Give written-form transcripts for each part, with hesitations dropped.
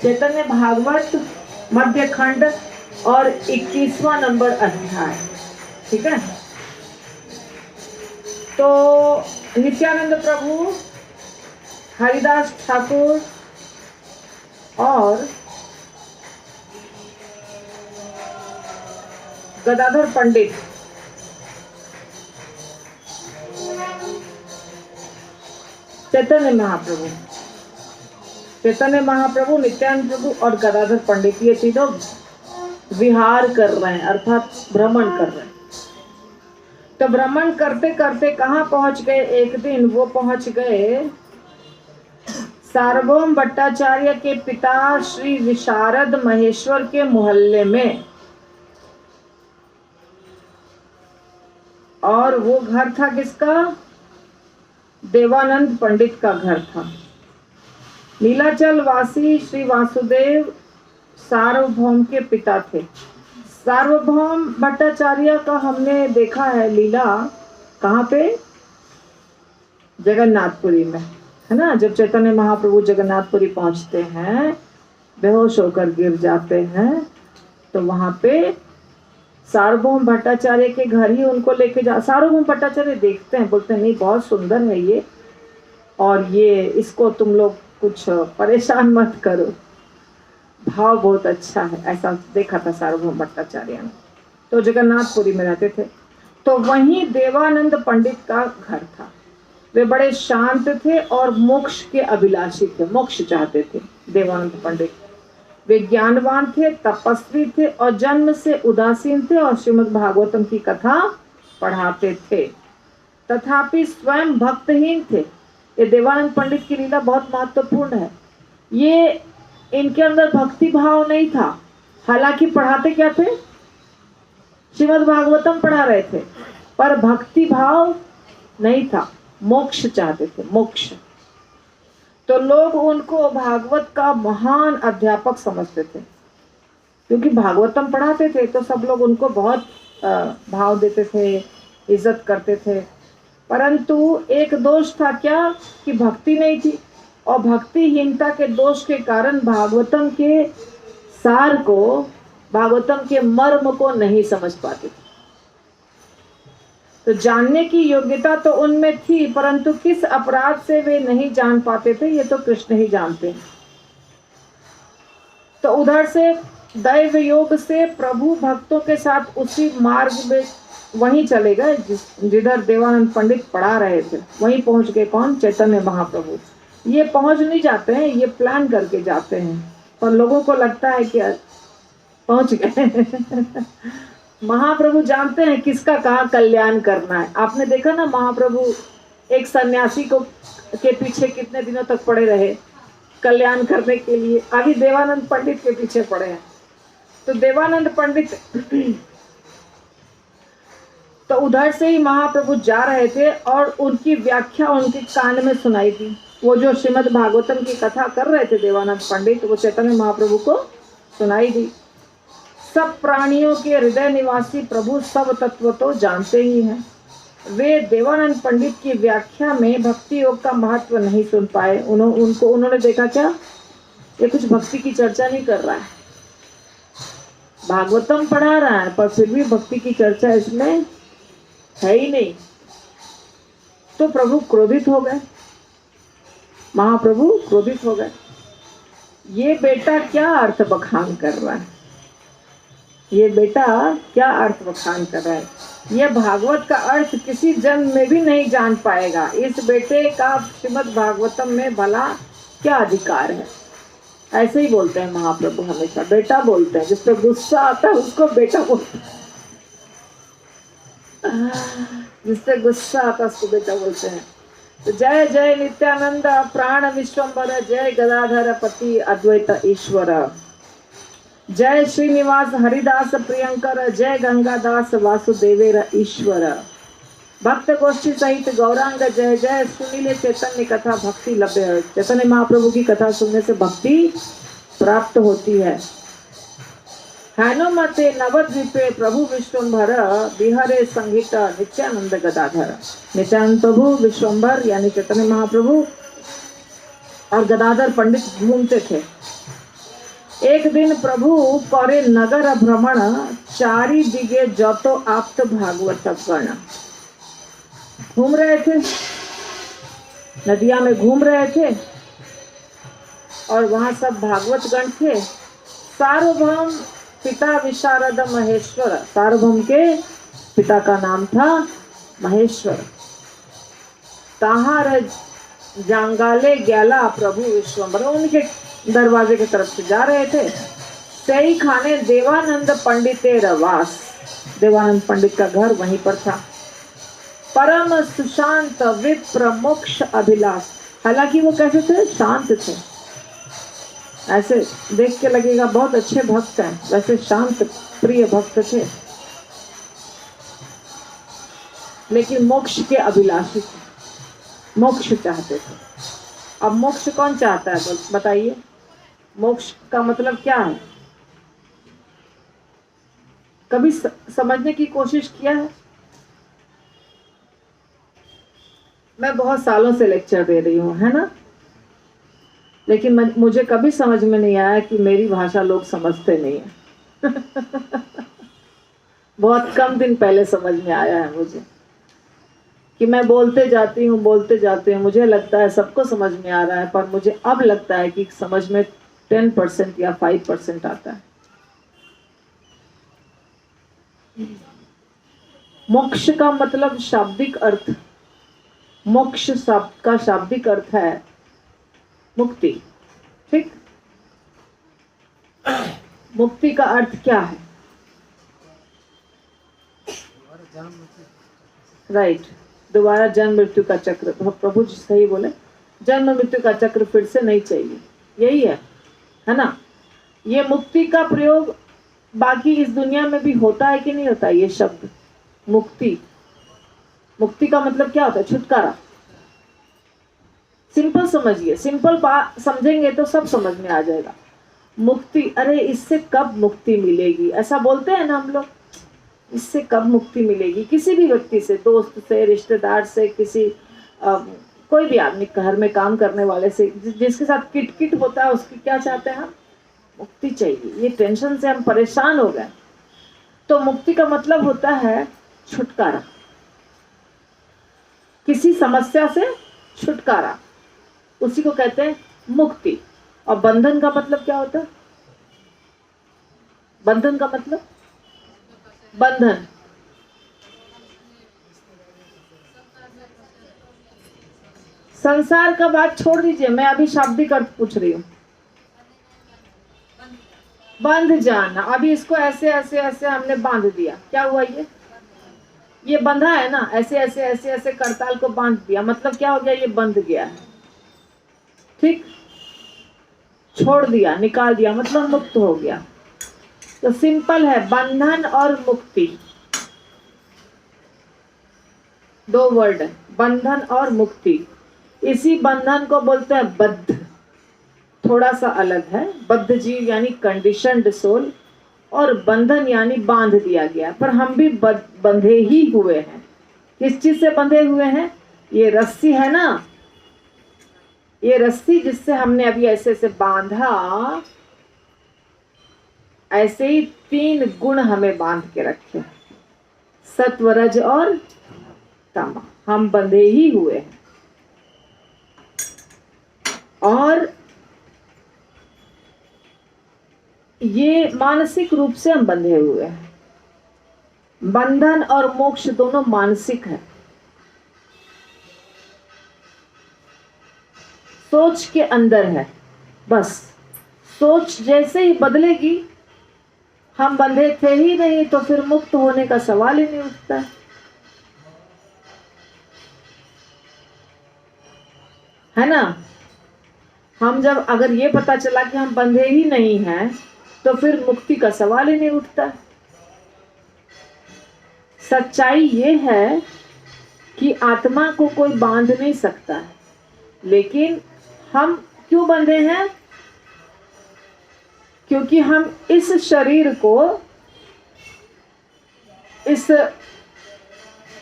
चैतन्य भागवत मध्य खंड और 21वां नंबर अध्याय। ठीक है, तो नित्यानंद प्रभु, हरिदास ठाकुर और गदाधर पंडित चैतन्य महाप्रभु, नित्यानंद प्रभु और गदाधर पंडित, ये तीनों विहार कर रहे हैं, अर्थात भ्रमण कर रहे हैं। तो भ्रमण करते करते कहाँ पहुंच गए? एक दिन वो पहुंच गए सार्वभौम भट्टाचार्य के पिता श्री विशारद महेश्वर के मोहल्ले में, और वो घर था किसका? देवानंद पंडित का घर था। नीलाचल वासी श्री वासुदेव सार्वभौम के पिता थे। सार्वभौम भट्टाचार्य का हमने देखा है लीला, कहाँ पे? जगन्नाथपुरी में, है ना। जब चैतन्य महाप्रभु जगन्नाथपुरी पहुंचते हैं, बेहोश होकर गिर जाते हैं, तो वहां पे सार्वभौम भट्टाचार्य के घर ही उनको लेके जा। सार्वभौम भट्टाचार्य देखते हैं, बोलते हैं नहीं बहुत सुंदर है ये, और ये इसको तुम लोग कुछ परेशान मत करो, भाव बहुत अच्छा है, ऐसा देखा था सार्वभौम भट्टाचार्य ने। तो जगन्नाथपुरी में रहते थे। तो वहीं देवानंद पंडित का घर था। वे बड़े शांत थे और मोक्ष के अभिलाषी थे, मोक्ष चाहते थे देवानंद पंडित। वे ज्ञानवान थे, तपस्वी थे और जन्म से उदासीन थे और श्रीमद् भागवतम की कथा पढ़ाते थे, तथापि स्वयं भक्तहीन थे। ये देवानंद पंडित की लीला बहुत महत्वपूर्ण है। ये इनके अंदर भक्ति भाव नहीं था, हालांकि पढ़ाते क्या थे? श्रीमद् भागवतम पढ़ा रहे थे, पर भक्ति भाव नहीं था, मोक्ष चाहते थे, मोक्ष। तो लोग उनको भागवत का महान अध्यापक समझते थे, क्योंकि भागवतम पढ़ाते थे, तो सब लोग उनको बहुत भाव देते थे, इज्जत करते थे। परंतु एक दोष था क्या? कि भक्ति नहीं थी, और भक्तिहीनता के दोष के कारण भागवतम के सार को, भागवतम के मर्म को नहीं समझ पाते थे। तो जानने की योग्यता तो उनमें थी, परंतु किस अपराध से वे नहीं जान पाते थे, ये तो कृष्ण ही जानते हैं। तो उधर से दैव योग से प्रभु भक्तों के साथ उसी मार्ग में वहीं चले गए जिधर देवानंद पंडित पढ़ा रहे थे। वहीं पहुंच गए। कौन? चैतन्य महाप्रभु। ये पहुंच नहीं जाते हैं, ये प्लान करके जाते हैं, पर लोगों को लगता है कि पहुंच गए। महाप्रभु जानते हैं किसका कहाँ कल्याण करना है। आपने देखा ना, महाप्रभु एक सन्यासी को के पीछे कितने दिनों तक पड़े रहे कल्याण करने के लिए। अभी देवानंद पंडित के पीछे पड़े हैं। तो देवानंद पंडित तो उधर से ही महाप्रभु जा रहे थे और उनकी व्याख्या उनके कान में सुनाई थी। वो जो श्रीमद् भागवतम की कथा कर रहे थे देवानंद पंडित, वो चैतन्य महाप्रभु को सुनाई दी। सब प्राणियों के हृदय निवासी प्रभु सब तत्व तो जानते ही हैं। वे देवानंद पंडित की व्याख्या में भक्ति योग का महत्व नहीं सुन पाए। उन्होंने देखा क्या, ये कुछ भक्ति की चर्चा नहीं कर रहा है, भागवतम पढ़ा रहा है, पर फिर भी भक्ति की चर्चा इसमें है ही नहीं। तो प्रभु क्रोधित हो गए, महाप्रभु क्रोधित हो गए। ये बेटा क्या अर्थ बखान कर रहा है, ये बेटा क्या अर्थ बखान कर रहा है, ये भागवत का अर्थ किसी जन्म में भी नहीं जान पाएगा। इस बेटे का श्रीमद् भागवतम में भला क्या अधिकार है? ऐसे ही बोलते हैं महाप्रभु, हमेशा बेटा बोलते हैं। जिस पे गुस्सा आता है उसको बेटा बोलते हैं, जिससे गुस्सा आता है उसको बेटा बोलते हैं। तो जय जय नित्यानंद प्राण विश्वम्भर, जय गदाधर पति अद्वैत ईश्वर, जय श्रीनिवास हरिदास प्रियंकर, जय गंगादास वासुदेवेर ईश्वर, भक्त गोष्ठी सहित गौरांग जय जय, सुनीले चैतन्य कथा भक्ति लभ्य। चैतन्य महाप्रभु की कथा सुनने से भक्ति प्राप्त होती है। हनुमते नवद्वीपे प्रभु विश्वम्भर, बिहारे संगीत नित्यानंद गदाधर। नित्यानंद प्रभु विश्वम्भर यानी चैतन्य महाप्रभु और गदाधर पंडित घूमते थे। एक दिन प्रभु करे नगर भ्रमण, चारी दिगे जतो आप्त भागवत गण। घूम रहे थे, नदिया में घूम रहे थे और वहां सब भागवत गण थे। सार्वभौम पिता विशारद महेश्वर, सार्वभौम के पिता का नाम था महेश्वर। ताहार जांगाले ग्याला प्रभु विश्वम्बर, उनके दरवाजे की तरफ से जा रहे थे। सही खाने देवानंद पंडित रवास, देवानंद पंडित का घर वहीं पर था। परम सुशांत विप्र मोक्ष अभिलाष, हालांकि वो कैसे थे, शांत थे। ऐसे देख के लगेगा बहुत अच्छे भक्त हैं, वैसे शांत प्रिय भक्त थे, लेकिन मोक्ष के अभिलाषी थे, मोक्ष चाहते थे। अब मोक्ष कौन चाहता है बताइए, मोक्ष का मतलब क्या है? कभी समझने की कोशिश किया है? मैं बहुत सालों से लेक्चर दे रही हूँ, है ना, लेकिन मुझे कभी समझ में नहीं आया कि मेरी भाषा लोग समझते नहीं है। बहुत कम दिन पहले समझ में आया है मुझे कि मैं बोलते जाती हूँ, मुझे लगता है सबको समझ में आ रहा है, पर मुझे अब लगता है कि समझ में 10% या 5% आता है। मोक्ष का मतलब शाब्दिक अर्थ, मोक्ष शब्द का शाब्दिक अर्थ है मुक्ति, ठीक। मुक्ति का अर्थ क्या है? राइट, दोबारा जन्म मृत्यु का चक्र, प्रभु जी सही बोले, जन्म मृत्यु का चक्र फिर से नहीं चाहिए, यही है ना। ये मुक्ति का प्रयोग बाकी इस दुनिया में भी होता है कि नहीं होता? ये शब्द मुक्ति, मुक्ति का मतलब क्या होता है? छुटकारा। सिंपल समझिए, सिंपल बात समझेंगे तो सब समझ में आ जाएगा। मुक्ति, अरे इससे कब मुक्ति मिलेगी, ऐसा बोलते हैं ना हम लोग, इससे कब मुक्ति मिलेगी? किसी भी व्यक्ति से, दोस्त से, रिश्तेदार से, किसी कोई भी आदमी, घर में काम करने वाले से, जिसके साथ किट होता है, उसकी क्या चाहते हैं हम? मुक्ति चाहिए। ये टेंशन से हम परेशान हो गए। तो मुक्ति का मतलब होता है छुटकारा, किसी समस्या से छुटकारा, उसी को कहते हैं मुक्ति। और बंधन का मतलब क्या होता है? बंधन का मतलब, बंधन संसार का बात छोड़ दीजिए, मैं अभी शाब्दिक अर्थ पूछ रही हूँ। बंध जाना, अभी इसको ऐसे ऐसे ऐसे हमने बांध दिया, क्या हुआ? ये बंधा है ना, ऐसे ऐसे ऐसे ऐसे करताल को बांध दिया, मतलब क्या हो गया? ये बंध गया है, ठीक। छोड़ दिया, निकाल दिया, मतलब मुक्त हो गया। तो सिंपल है, बंधन और मुक्ति दो वर्ड है, बंधन और मुक्ति। इसी बंधन को बोलते हैं बद्ध, थोड़ा सा अलग है। बद्ध जीव यानी कंडीशनड सोल, और बंधन यानी बांध दिया गया। पर हम भी बंधे ही हुए हैं। किस चीज से बंधे हुए हैं? ये रस्सी है ना, ये रस्सी जिससे हमने अभी ऐसे ऐसे बांधा, ऐसे ही 3 गुण हमें बांध के रखे, सत्व, रज और तम। हम बंधे ही हुए हैं और ये मानसिक रूप से हम बंधे हुए हैं। बंधन और मोक्ष दोनों मानसिक है, सोच के अंदर है। बस सोच जैसे ही बदलेगी, हम बंधे थे ही नहीं तो फिर मुक्त होने का सवाल ही नहीं उठता है ना। हम जब, अगर ये पता चला कि हम बंधे ही नहीं हैं, तो फिर मुक्ति का सवाल ही नहीं उठता। सच्चाई ये है कि आत्मा को कोई बांध नहीं सकता है, लेकिन हम क्यों बंधे हैं? क्योंकि हम इस शरीर को, इस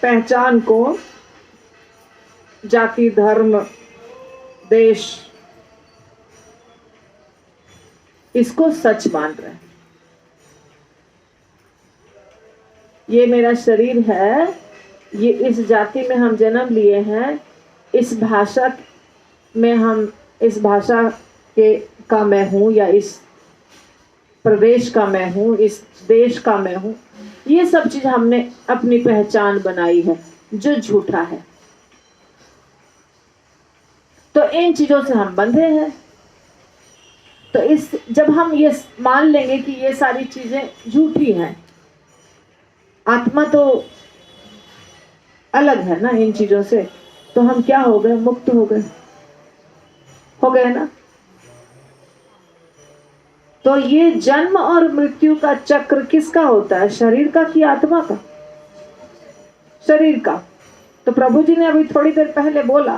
पहचान को, जाति, धर्म, देश, इसको सच मान रहे हैं। ये मेरा शरीर है, ये इस जाति में हम जन्म लिए हैं, इस भाषा में हम, इस भाषा के का मैं हूँ, या इस प्रदेश का मैं हूँ, इस देश का मैं हूँ। ये सब चीज हमने अपनी पहचान बनाई है, जो झूठा है। तो इन चीजों से हम बंधे हैं। तो इस जब हम ये मान लेंगे कि ये सारी चीजें झूठी हैं, आत्मा तो अलग है ना इन चीजों से, तो हम क्या हो गए? मुक्त हो गए ना। तो ये जन्म और मृत्यु का चक्र किसका होता है? शरीर का कि आत्मा का? शरीर का। तो प्रभु जी ने अभी थोड़ी देर पहले बोला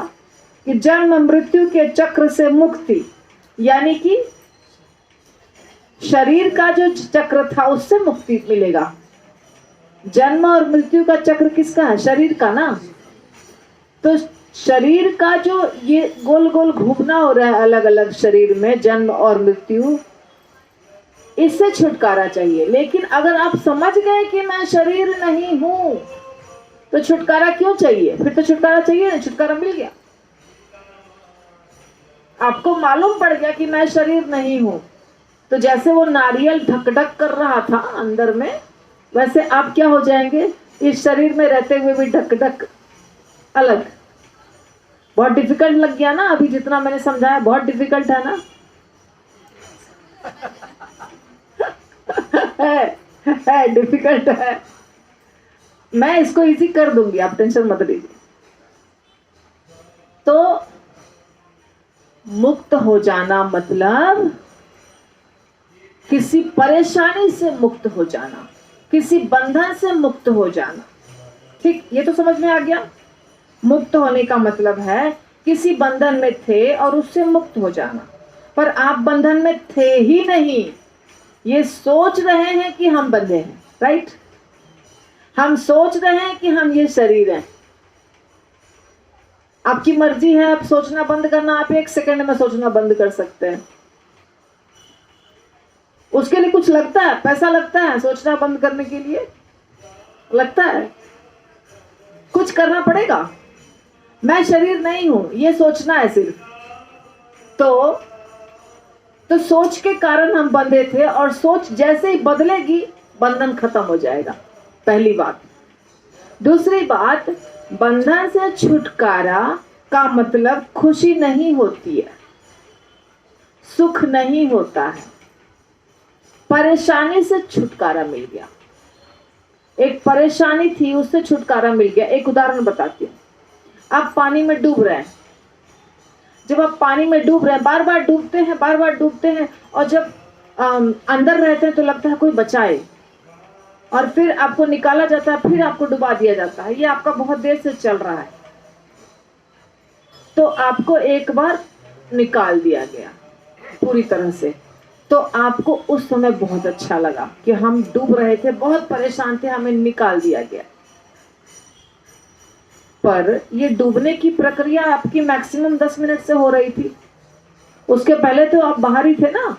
कि जन्म मृत्यु के चक्र से मुक्ति, यानी कि शरीर का जो चक्र था उससे मुक्ति मिलेगा। जन्म और मृत्यु का चक्र किसका है? शरीर का ना। तो शरीर का जो ये गोल गोल घूमना हो रहा है अलग अलग शरीर में, जन्म और मृत्यु, इससे छुटकारा चाहिए। लेकिन अगर आप समझ गए कि मैं शरीर नहीं हूं, तो छुटकारा क्यों चाहिए? फिर तो छुटकारा चाहिए ना, छुटकारा मिल गया। आपको मालूम पड़ गया कि मैं शरीर नहीं हूं, तो जैसे वो नारियल ढक ढक कर रहा था अंदर में, वैसे आप क्या हो जाएंगे? इस शरीर में रहते हुए भी ढक ढक अलग। बहुत डिफिकल्ट लग गया ना अभी जितना मैंने समझाया? बहुत डिफिकल्ट है ना? है डिफिकल्ट है। मैं इसको इजी कर दूंगी, आप टेंशन मत लीजिए। तो मुक्त हो जाना मतलब किसी परेशानी से मुक्त हो जाना, किसी बंधन से मुक्त हो जाना। ठीक, ये तो समझ में आ गया। मुक्त होने का मतलब है किसी बंधन में थे और उससे मुक्त हो जाना। पर आप बंधन में थे ही नहीं, ये सोच रहे हैं कि हम बंधे हैं। राइट, हम सोच रहे हैं कि हम ये शरीर हैं। आपकी मर्जी है, आप सोचना बंद करना, आप 1 सेकंड में सोचना बंद कर सकते हैं। उसके लिए कुछ लगता है, पैसा लगता है सोचना बंद करने के लिए? लगता है? कुछ करना पड़ेगा। मैं शरीर नहीं हूं, ये सोचना है सिर्फ। तो सोच के कारण हम बंधे थे, और सोच जैसे ही बदलेगी बंधन खत्म हो जाएगा। पहली बात। दूसरी बात, बंधन से छुटकारा का मतलब खुशी नहीं होती है, सुख नहीं होता है, परेशानी से छुटकारा मिल गया। एक परेशानी थी, उससे छुटकारा मिल गया। एक उदाहरण बताती हूँ। आप पानी में डूब रहे हैं। जब आप पानी में डूब रहे हैं, बार बार डूबते हैं, और जब अंदर रहते हैं तो लगता है कोई बचाए, और फिर आपको निकाला जाता है, फिर आपको डुबा दिया जाता है। ये आपका बहुत देर से चल रहा है, तो आपको एक बार निकाल दिया गया पूरी तरह से। तो आपको उस समय बहुत अच्छा लगा कि हम डूब रहे थे, बहुत परेशान थे, हमें निकाल दिया गया। पर ये डूबने की प्रक्रिया आपकी मैक्सिमम 10 मिनट से हो रही थी। उसके पहले तो आप बाहर ही थे ना,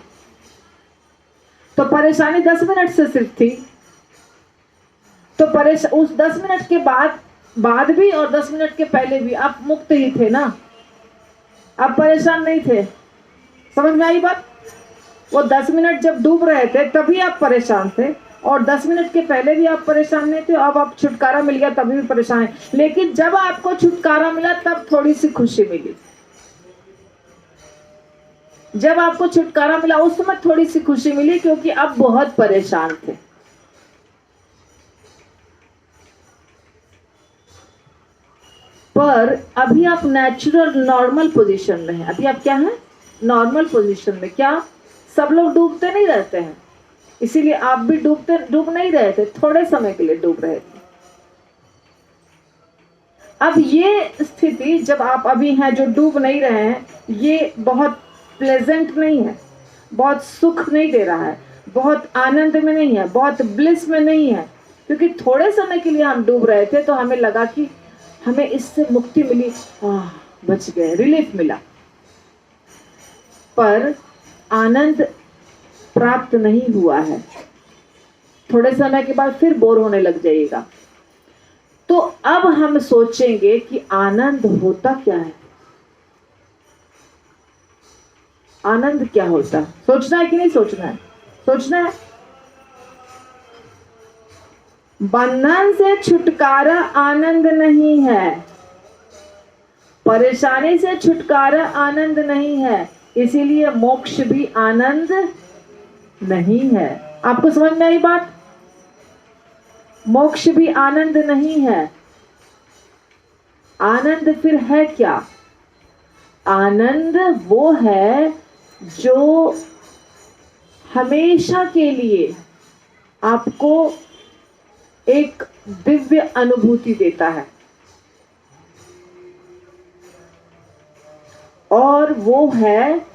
तो परेशानी 10 मिनट से सिर्फ थी। तो उस 10 मिनट के बाद भी और 10 मिनट के पहले भी आप मुक्त ही थे ना, आप परेशान नहीं थे। समझ में आई बात? वो 10 मिनट जब डूब रहे थे तभी आप परेशान थे, और 10 मिनट के पहले भी आप परेशान नहीं थे। अब आप छुटकारा मिल गया तभी भी परेशान है। लेकिन जब आपको छुटकारा मिला तब थोड़ी सी खुशी मिली। जब आपको छुटकारा मिला उस समय थोड़ी सी खुशी मिली, क्योंकि अब बहुत परेशान थे। पर अभी आप नेचुरल नॉर्मल पोजीशन में हैं। अभी आप क्या हैं? नॉर्मल पोजीशन में। क्या सब लोग डूबते नहीं रहते हैं? इसीलिए आप भी डूब नहीं रहे थे, थोड़े समय के लिए डूब रहे थे। अब ये स्थिति जब आप अभी हैं जो डूब नहीं रहे हैं, ये बहुत प्लेजेंट नहीं है, बहुत सुख नहीं दे रहा है, बहुत आनंद में नहीं है, बहुत ब्लिस में नहीं है। क्योंकि थोड़े समय के लिए हम डूब रहे थे तो हमें लगा कि हमें इससे मुक्ति मिली, बच गए, रिलीफ मिला। पर आनंद प्राप्त नहीं हुआ है, थोड़े समय के बाद फिर बोर होने लग जाइएगा। तो अब हम सोचेंगे कि आनंद होता क्या है, आनंद क्या होता है। सोचना है कि नहीं सोचना है? सोचना है। बंधन से छुटकारा आनंद नहीं है, परेशानी से छुटकारा आनंद नहीं है, इसीलिए मोक्ष भी आनंद नहीं है। आपको समझ में आई बात? मोक्ष भी आनंद नहीं है। आनंद फिर है क्या? आनंद वो है जो हमेशा के लिए आपको एक दिव्य अनुभूति देता है, और वो है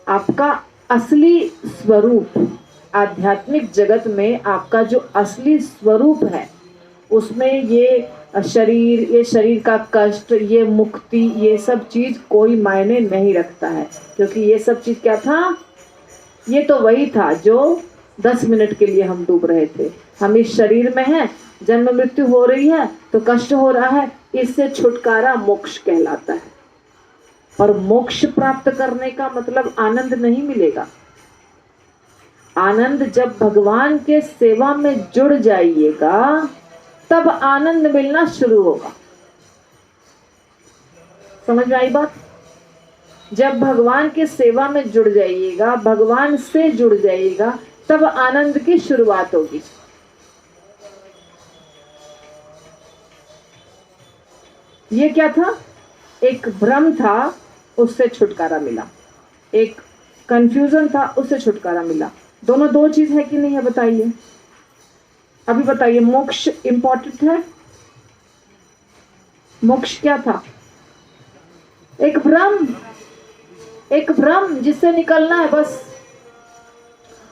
आपका असली स्वरूप। आध्यात्मिक जगत में आपका जो असली स्वरूप है, उसमें ये शरीर का कष्ट, ये मुक्ति, ये सब चीज कोई मायने नहीं रखता है। क्योंकि ये सब चीज क्या था? ये तो वही था जो 10 मिनट के लिए हम डूब रहे थे। हम इस शरीर में हैं, जन्म मृत्यु हो रही है तो कष्ट हो रहा है, इससे छुटकारा मोक्ष कहलाता है। और मोक्ष प्राप्त करने का मतलब आनंद नहीं मिलेगा। आनंद जब भगवान के सेवा में जुड़ जाइएगा तब आनंद मिलना शुरू होगा। समझ में आई बात? जब भगवान के सेवा में जुड़ जाइएगा, भगवान से जुड़ जाइएगा, तब आनंद की शुरुआत होगी। ये क्या था? एक भ्रम था, उससे छुटकारा मिला। एक कंफ्यूजन था, उससे छुटकारा मिला। दोनों दो चीज है कि नहीं है? बताइए, अभी बताइए। मोक्ष इंपॉर्टेंट है? मोक्ष क्या था? एक भ्रम, एक भ्रम जिससे निकलना है बस।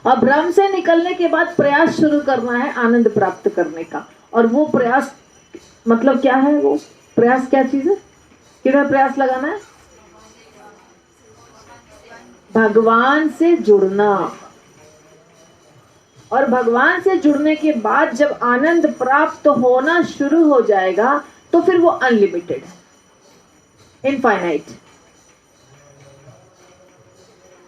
और भ्रम से निकलने के बाद प्रयास शुरू करना है आनंद प्राप्त करने का। और वो प्रयास मतलब क्या है? वो प्रयास क्या चीज है? किधर प्रयास लगाना है? भगवान से जुड़ना। और भगवान से जुड़ने के बाद जब आनंद प्राप्त होना शुरू हो जाएगा तो फिर वो अनलिमिटेड है, इनफाइनाइट।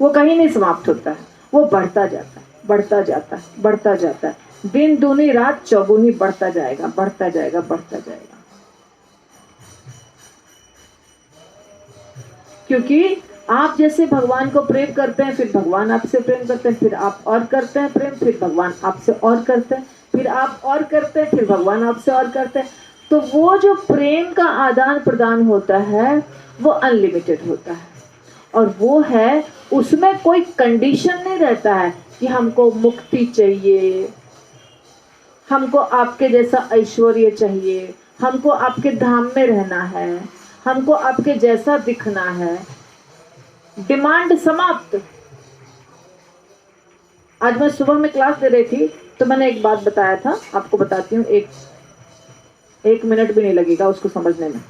वो कहीं नहीं समाप्त होता है, वो बढ़ता जाता है, बढ़ता जाता है, बढ़ता जाता है। दिन दूनी रात चौगुनी बढ़ता जाएगा, बढ़ता जाएगा, बढ़ता जाएगा। क्योंकि आप जैसे भगवान को प्रेम करते हैं, फिर भगवान आपसे प्रेम करते हैं, फिर आप और करते हैं प्रेम, फिर भगवान आपसे और करते हैं, फिर आप और करते हैं, फिर भगवान आपसे और करते हैं। तो वो जो प्रेम का आदान प्रदान होता है वो अनलिमिटेड होता है। और वो है, उसमें कोई कंडीशन नहीं रहता है कि हमको मुक्ति चाहिए, हमको आपके जैसा ऐश्वर्य चाहिए, हमको आपके धाम में रहना है, हमको आपके जैसा दिखना है। डिमांड समाप्त। आज मैं सुबह में क्लास दे रही थी तो मैंने एक बात बताया था, आपको बताती हूँ। एक मिनट भी नहीं लगेगा उसको समझने में।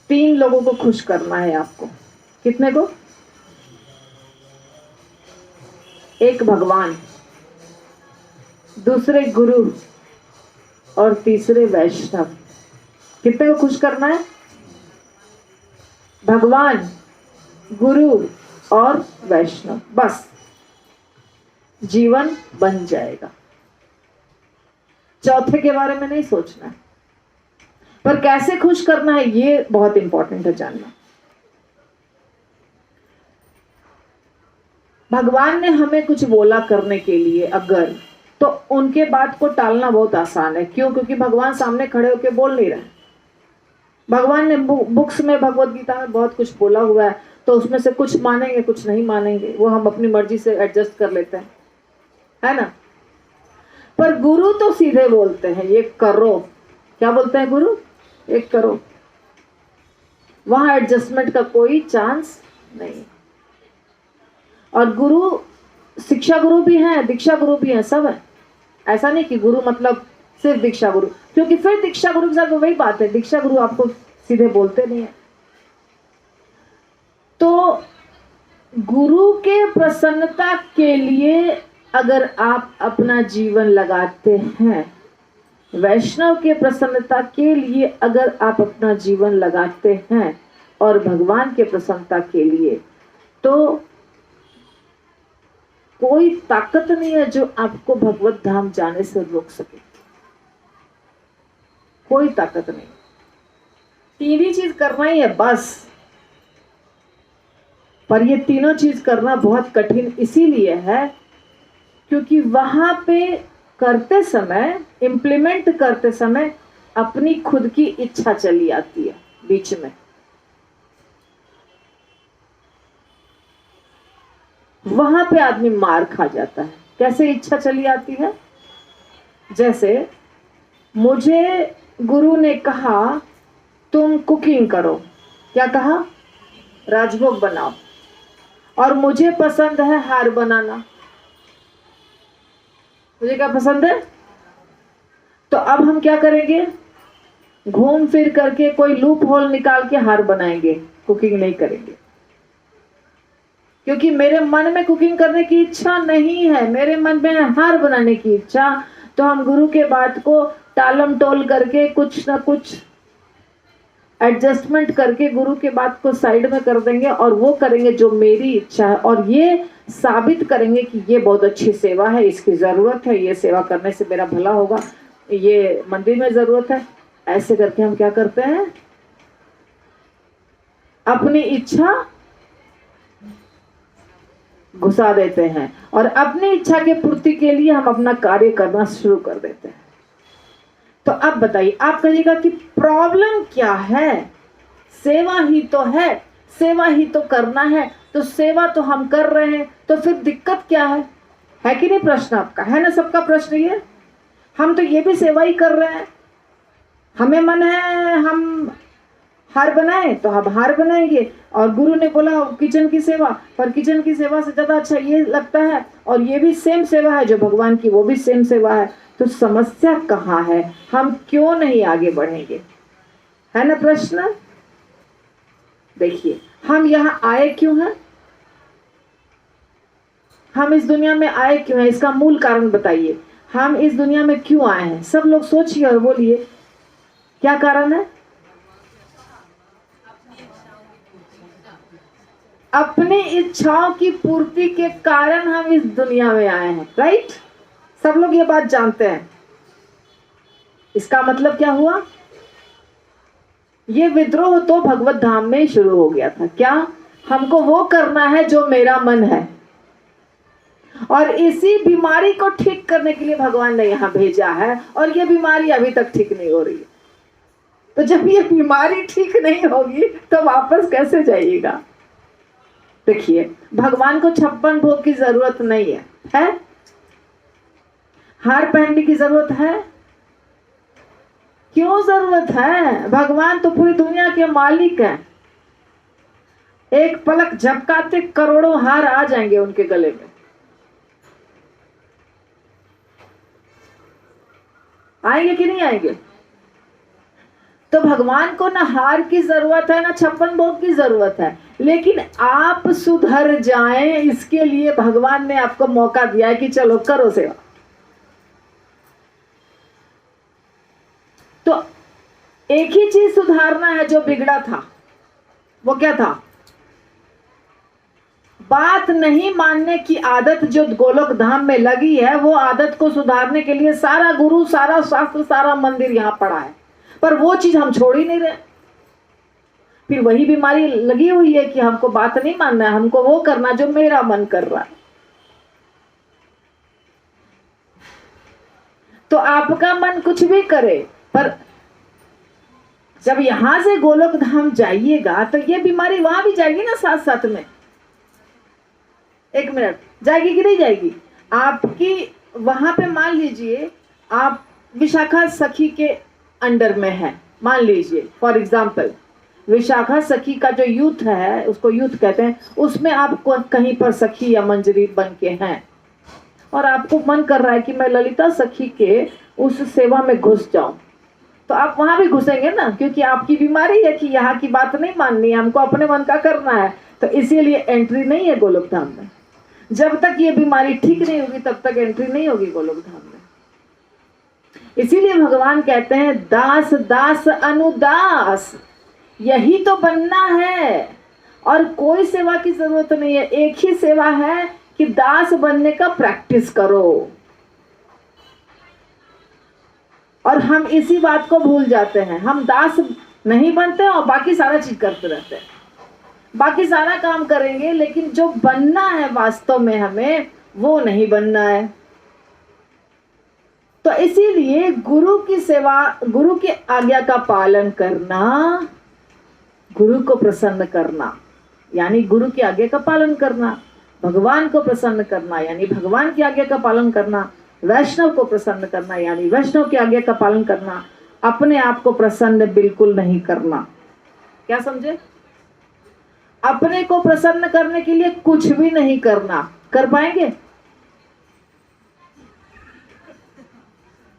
3 लोगों को खुश करना है आपको। कितने को? एक भगवान, दूसरे गुरु और तीसरे वैष्णव। कितने को खुश करना है? भगवान, गुरु और वैष्णव। बस जीवन बन जाएगा। चौथे के बारे में नहीं सोचना है। पर कैसे खुश करना है ये बहुत इंपॉर्टेंट है जानना। भगवान ने हमें कुछ बोला करने के लिए अगर, तो उनके बात को टालना बहुत आसान है। क्यों? क्योंकि भगवान सामने खड़े होकर बोल नहीं रहे। भगवान ने बुक्स में, भगवत गीता में बहुत कुछ बोला हुआ है, तो उसमें से कुछ मानेंगे, कुछ नहीं मानेंगे, वो हम अपनी मर्जी से एडजस्ट कर लेते हैं, है ना। पर गुरु तो सीधे बोलते हैं, ये करो। क्या बोलते हैं गुरु? एक करो। वहां एडजस्टमेंट का कोई चांस नहीं। और गुरु, शिक्षा गुरु भी हैं, दीक्षा गुरु भी हैं, सब है। ऐसा नहीं कि गुरु मतलब सिर्फ दीक्षा गुरु, क्योंकि फिर दीक्षा गुरु के साथ वही बात है, दीक्षा गुरु आपको सीधे बोलते नहीं है। तो गुरु के प्रसन्नता के लिए अगर आप अपना जीवन लगाते हैं, वैष्णव के प्रसन्नता के लिए अगर आप अपना जीवन लगाते हैं, और भगवान के प्रसन्नता के लिए, तो कोई ताकत नहीं है जो आपको भगवत धाम जाने से रोक सके। कोई ताकत नहीं। तीन ही चीज करना ही है बस। पर ये तीनों चीज करना बहुत कठिन इसीलिए है क्योंकि वहां पे करते समय, इम्प्लीमेंट करते समय अपनी खुद की इच्छा चली आती है बीच में। वहां पे आदमी मार खा जाता है। कैसे इच्छा चली आती है? जैसे मुझे गुरु ने कहा तुम कुकिंग करो। क्या कहा? राजभोग बनाओ। और मुझे पसंद है हार बनाना। मुझे क्या पसंद है? तो अब हम क्या करेंगे? घूम फिर करके कोई लूप होल निकाल के हार बनाएंगे, कुकिंग नहीं करेंगे। क्योंकि मेरे मन में कुकिंग करने की इच्छा नहीं है, मेरे मन में है हार बनाने की इच्छा। तो हम गुरु के बात को टालम टोल करके कुछ ना कुछ एडजस्टमेंट करके गुरु के बात को साइड में कर देंगे और वो करेंगे जो मेरी इच्छा है, और ये साबित करेंगे कि ये बहुत अच्छी सेवा है, इसकी जरूरत है, ये सेवा करने से मेरा भला होगा, ये मंदिर में जरूरत है। ऐसे करके हम क्या करते हैं? अपनी इच्छा घुसा देते हैं और अपनी इच्छा के पूर्ति के लिए हम अपना कार्य करना शुरू कर देते हैं। तो अब बताइए, आप कहिएगा कि प्रॉब्लम क्या है? सेवा ही तो है, सेवा ही तो करना है, तो सेवा तो हम कर रहे हैं, तो फिर दिक्कत क्या है कि नहीं? प्रश्न आपका है ना, सबका प्रश्न ये। हम तो ये भी सेवा ही कर रहे हैं, हमें मन है हम हार बनाए तो हम हार बनाएंगे, और गुरु ने बोला किचन की सेवा, पर किचन की सेवा से ज्यादा अच्छा ये लगता है, और ये भी सेम सेवा है जो भगवान की, वो भी सेम सेवा है। तो समस्या कहाँ है? हम क्यों नहीं आगे बढ़ेंगे? है ना प्रश्न। देखिए, हम यहाँ आए क्यों हैं? हम इस दुनिया में आए क्यों हैं? इसका मूल कारण बताइए। हम इस दुनिया में क्यों आए हैं? सब लोग सोचिए और बोलिए, क्या कारण है? अपनी इच्छाओं की पूर्ति के कारण हम इस दुनिया में आए हैं, राइट? सब लोग ये बात जानते हैं। इसका मतलब क्या हुआ? ये विद्रोह तो भगवत धाम में शुरू हो गया था। क्या? हमको वो करना है जो मेरा मन है, और इसी बीमारी को ठीक करने के लिए भगवान ने यहां भेजा है, और ये बीमारी अभी तक ठीक नहीं हो रही है। तो जब ये बीमारी ठीक नहीं होगी तो वापस कैसे जाइएगा? देखिए, भगवान को 56 भोग की जरूरत नहीं है? हार पहनने की जरूरत है? क्यों जरूरत है? भगवान तो पूरी दुनिया के मालिक हैं। एक पलक झपकाते करोड़ों हार आ जाएंगे उनके गले में। आएंगे कि नहीं आएंगे? तो भगवान को ना हार की जरूरत है, ना 56 भोग की जरूरत है, लेकिन आप सुधर जाएं इसके लिए भगवान ने आपको मौका दिया है कि चलो करो सेवा। तो एक ही चीज सुधारना है जो बिगड़ा था। वो क्या था? बात नहीं मानने की आदत जो गोलोक धाम में लगी है, वो आदत को सुधारने के लिए सारा गुरु, सारा शास्त्र, सारा मंदिर यहां पड़ा है, पर वो चीज हम छोड़ ही नहीं रहे। फिर वही बीमारी लगी हुई है कि हमको बात नहीं मानना है, हमको वो करना जो मेरा मन कर रहा है। तो आपका मन कुछ भी करे, पर जब यहां से गोलोक धाम जाइएगा तो ये बीमारी वहां भी जाएगी ना साथ साथ में। एक मिनट, जाएगी कि नहीं जाएगी? आपकी वहां पे मान लीजिए आप विशाखा सखी के अंडर में है, मान लीजिए फॉर एग्जाम्पल विशाखा सखी का जो यूथ है, उसको यूथ कहते हैं, उसमें आप कहीं पर सखी या मंजरी बन के हैं, और आपको मन कर रहा है कि मैं ललिता सखी के उस सेवा में घुस जाऊं, तो आप वहां भी घुसेंगे ना, क्योंकि आपकी बीमारी है कि यहाँ की बात नहीं माननी है, हमको अपने मन का करना है। तो इसीलिए एंट्री नहीं है गोलोक धाम में। जब तक ये बीमारी ठीक नहीं होगी तब तक एंट्री नहीं होगी गोलोक धाम में। इसीलिए भगवान कहते हैं दास दास अनुदास, यही तो बनना है और कोई सेवा की जरूरत नहीं है। एक ही सेवा है कि दास बनने का प्रैक्टिस करो। और हम इसी बात को भूल जाते हैं, हम दास नहीं बनते और बाकी सारा चीज करते रहते हैं। बाकी सारा काम करेंगे लेकिन जो बनना है वास्तव में हमें वो नहीं बनना है। तो इसीलिए गुरु की सेवा, गुरु की आज्ञा का पालन करना, गुरु को प्रसन्न करना यानी गुरु की आज्ञा का पालन करना, भगवान को प्रसन्न करना यानी भगवान की आज्ञा का पालन करना, वैष्णव को प्रसन्न करना यानी वैष्णव की आज्ञा का पालन करना, अपने आप को प्रसन्न बिल्कुल नहीं करना। क्या समझे? अपने को प्रसन्न करने के लिए कुछ भी नहीं करना। कर पाएंगे?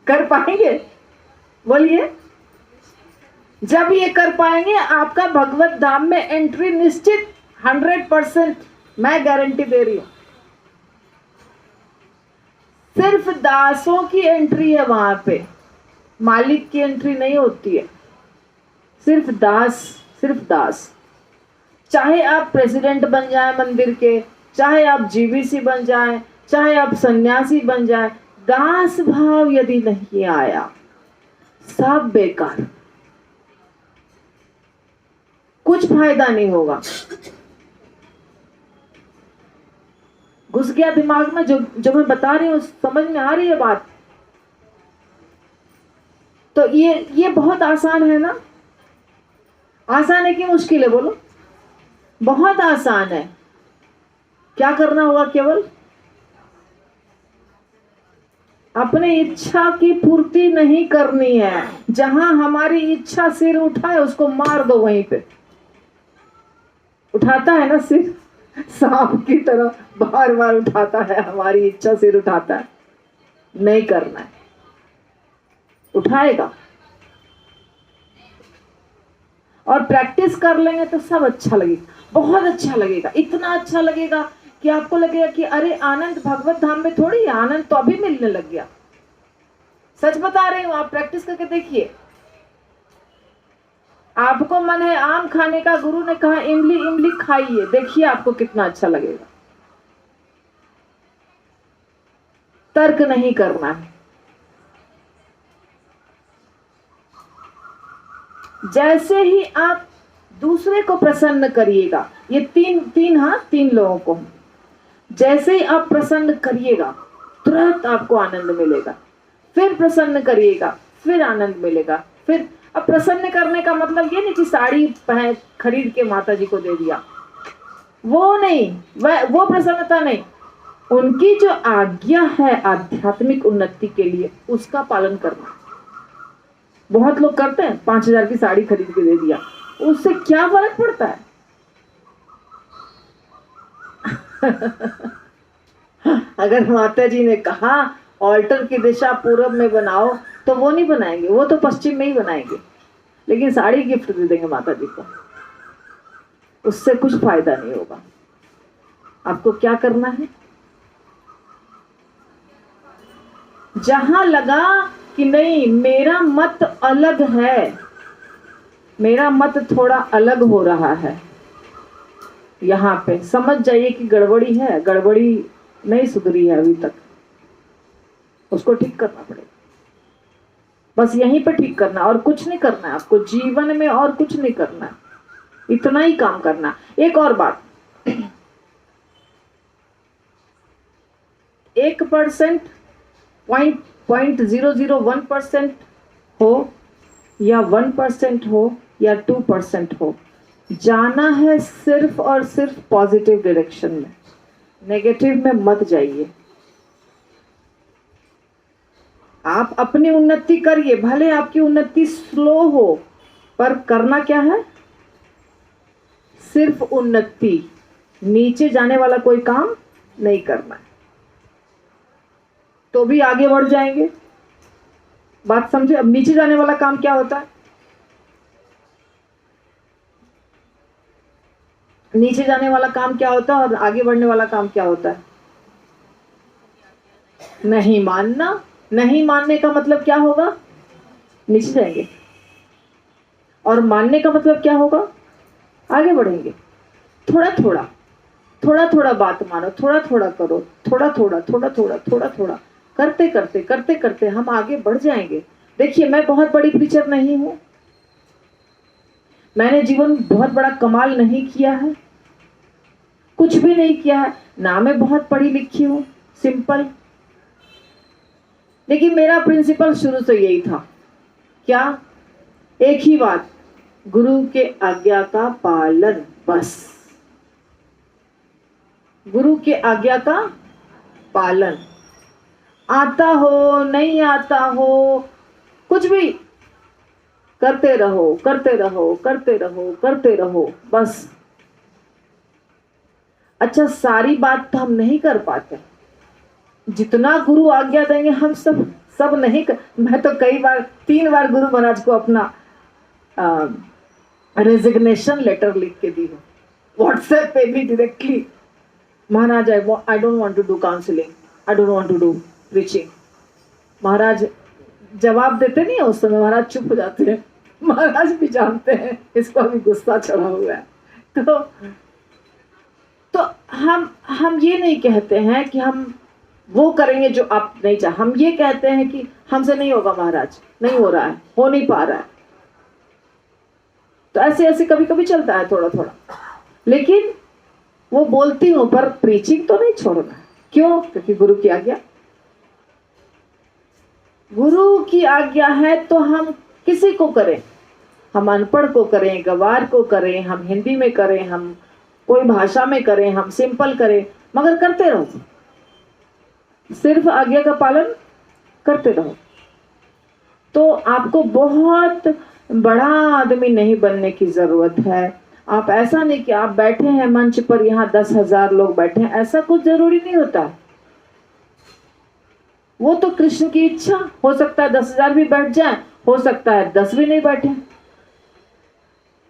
कर पाएंगे? बोलिए। जब ये कर पाएंगे आपका भगवत धाम में एंट्री निश्चित 100%, मैं गारंटी दे रही हूं। सिर्फ दासों की एंट्री है वहां पे, मालिक की एंट्री नहीं होती है। सिर्फ दास, सिर्फ दास। चाहे आप प्रेसिडेंट बन जाए मंदिर के, चाहे आप जीवीसी बन जाए, चाहे आप सन्यासी बन जाए, दास भाव यदि नहीं आया सब बेकार, कुछ फायदा नहीं होगा। घुस गया दिमाग में जो मैं बता रही हूँ, समझ में आ रही है बात? तो ये बहुत आसान है ना? आसान है कि मुश्किल है? बोलो। बहुत आसान है। क्या करना होगा? केवल अपनी इच्छा की पूर्ति नहीं करनी है। जहां हमारी इच्छा सिर उठाए उसको मार दो वहीं पे। उठाता है ना सिर, सांप की तरह बार बार उठाता है, हमारी इच्छा सिर उठाता है। नहीं करना है। उठाएगा और प्रैक्टिस कर लेंगे तो सब अच्छा लगेगा, बहुत अच्छा लगेगा। इतना अच्छा लगेगा कि आपको लगेगा कि अरे आनंद भगवत धाम में थोड़ी है, आनंद तो अभी मिलने लग गया। सच बता रही हूं, आप प्रैक्टिस करके देखिए। आपको मन है आम खाने का, गुरु ने कहा इमली इमली खाइए, देखिए आपको कितना अच्छा लगेगा। तर्क नहीं करना है। जैसे ही आप दूसरे को प्रसन्न करिएगा, ये तीन लोगों को जैसे ही आप प्रसन्न करिएगा तुरंत आपको आनंद मिलेगा। फिर प्रसन्न करिएगा, फिर आनंद मिलेगा। फिर अब प्रसन्न करने का मतलब ये नहीं कि साड़ी खरीद के माता जी को दे दिया, वो नहीं, वो प्रसन्नता नहीं। उनकी जो आज्ञा है आध्यात्मिक उन्नति के लिए, उसका पालन करना। बहुत लोग करते हैं, 5,000 की साड़ी खरीद के दे दिया, उससे क्या फर्क पड़ता है? अगर माता जी ने कहा ऑल्टर की दिशा पूरब में बनाओ तो वो नहीं बनाएंगे, वो तो पश्चिम में ही बनाएंगे। लेकिन साड़ी गिफ्ट दे देंगे माता जी को, उससे कुछ फायदा नहीं होगा। आपको क्या करना है? जहां लगा कि नहीं मेरा मत अलग है, मेरा मत थोड़ा अलग हो रहा है, यहां पे समझ जाइए कि गड़बड़ी है, गड़बड़ी नहीं सुधरी है अभी तक, उसको ठीक करना पड़ेगा। बस यहीं पे ठीक करना, और कुछ नहीं करना है आपको जीवन में, और कुछ नहीं करना है, इतना ही काम करना। एक और बात, 1%, 0.001% हो या 1% हो या 2% हो, जाना है सिर्फ और सिर्फ पॉजिटिव डायरेक्शन में, नेगेटिव में मत जाइए। आप अपनी उन्नति करिए, भले आपकी उन्नति स्लो हो, पर करना क्या है? सिर्फ उन्नति, नीचे जाने वाला कोई काम नहीं करना है, तो भी आगे बढ़ जाएंगे। बात समझे? अब नीचे जाने वाला काम क्या होता है? नीचे जाने वाला काम क्या होता है और आगे बढ़ने वाला काम क्या होता है? नहीं मानना। नहीं मानने का मतलब क्या होगा? नीचे जाएंगे। और मानने का मतलब क्या होगा? आगे बढ़ेंगे। थोड़ा थोड़ा, थोड़ा थोड़ा बात मानो, थोड़ा थोड़ा करो, थोड़ा थोड़ा थोड़ा थोड़ा थोड़ा थोड़ा करते करते करते करते हम आगे बढ़ जाएंगे। देखिए, मैं बहुत बड़ी प्रीचर नहीं हूं, मैंने जीवन में बहुत बड़ा कमाल नहीं किया है, कुछ भी नहीं किया है ना, मैं बहुत पढ़ी लिखी हूं, सिंपल। लेकिन मेरा प्रिंसिपल शुरू से यही था, क्या? एक ही बात, गुरु के आज्ञा का पालन, बस। गुरु के आज्ञा का पालन, आता हो नहीं आता हो, कुछ भी करते रहो करते रहो करते रहो करते रहो, बस। अच्छा, सारी बात तो हम नहीं कर पाते, जितना गुरु आज्ञा देंगे हम सब नहीं कर। मैं तो कई बार 3 बार गुरु महाराज को अपना रेजिग्नेशन लेटर लिख के दी हूँ, व्हाट्सएप पे भी डायरेक्टली। महाराज, I don't want to do counselling, I don't want to do preaching. महाराज जवाब देते नहीं है उस समय, महाराज चुप हो जाते हैं। महाराज भी जानते हैं इसको अभी गुस्सा चढ़ा हुआ है। तो हम ये नहीं कहते हैं कि हम वो करेंगे जो आप नहीं चाह, हम ये कहते हैं कि हमसे नहीं होगा महाराज, नहीं हो रहा है, हो नहीं पा रहा है। तो ऐसे ऐसे कभी कभी चलता है थोड़ा थोड़ा, लेकिन वो बोलती हूं पर प्रीचिंग तो नहीं छोड़ना। क्यों? क्योंकि गुरु की आज्ञा, गुरु की आज्ञा है तो हम किसी को करें, हम अनपढ़ को करें, गवार को करें, हम हिंदी में करें, हम कोई भाषा में करें, हम सिंपल करें, मगर करते रहो, सिर्फ आज्ञा का पालन करते रहो। तो आपको बहुत बड़ा आदमी नहीं बनने की जरूरत है। आप ऐसा नहीं कि आप बैठे हैं मंच पर, यहाँ 10,000 लोग बैठे हैं, ऐसा कुछ जरूरी नहीं होता। वो तो कृष्ण की इच्छा, हो सकता है 10,000 भी बैठ जाए, हो सकता है 10 भी नहीं बैठे,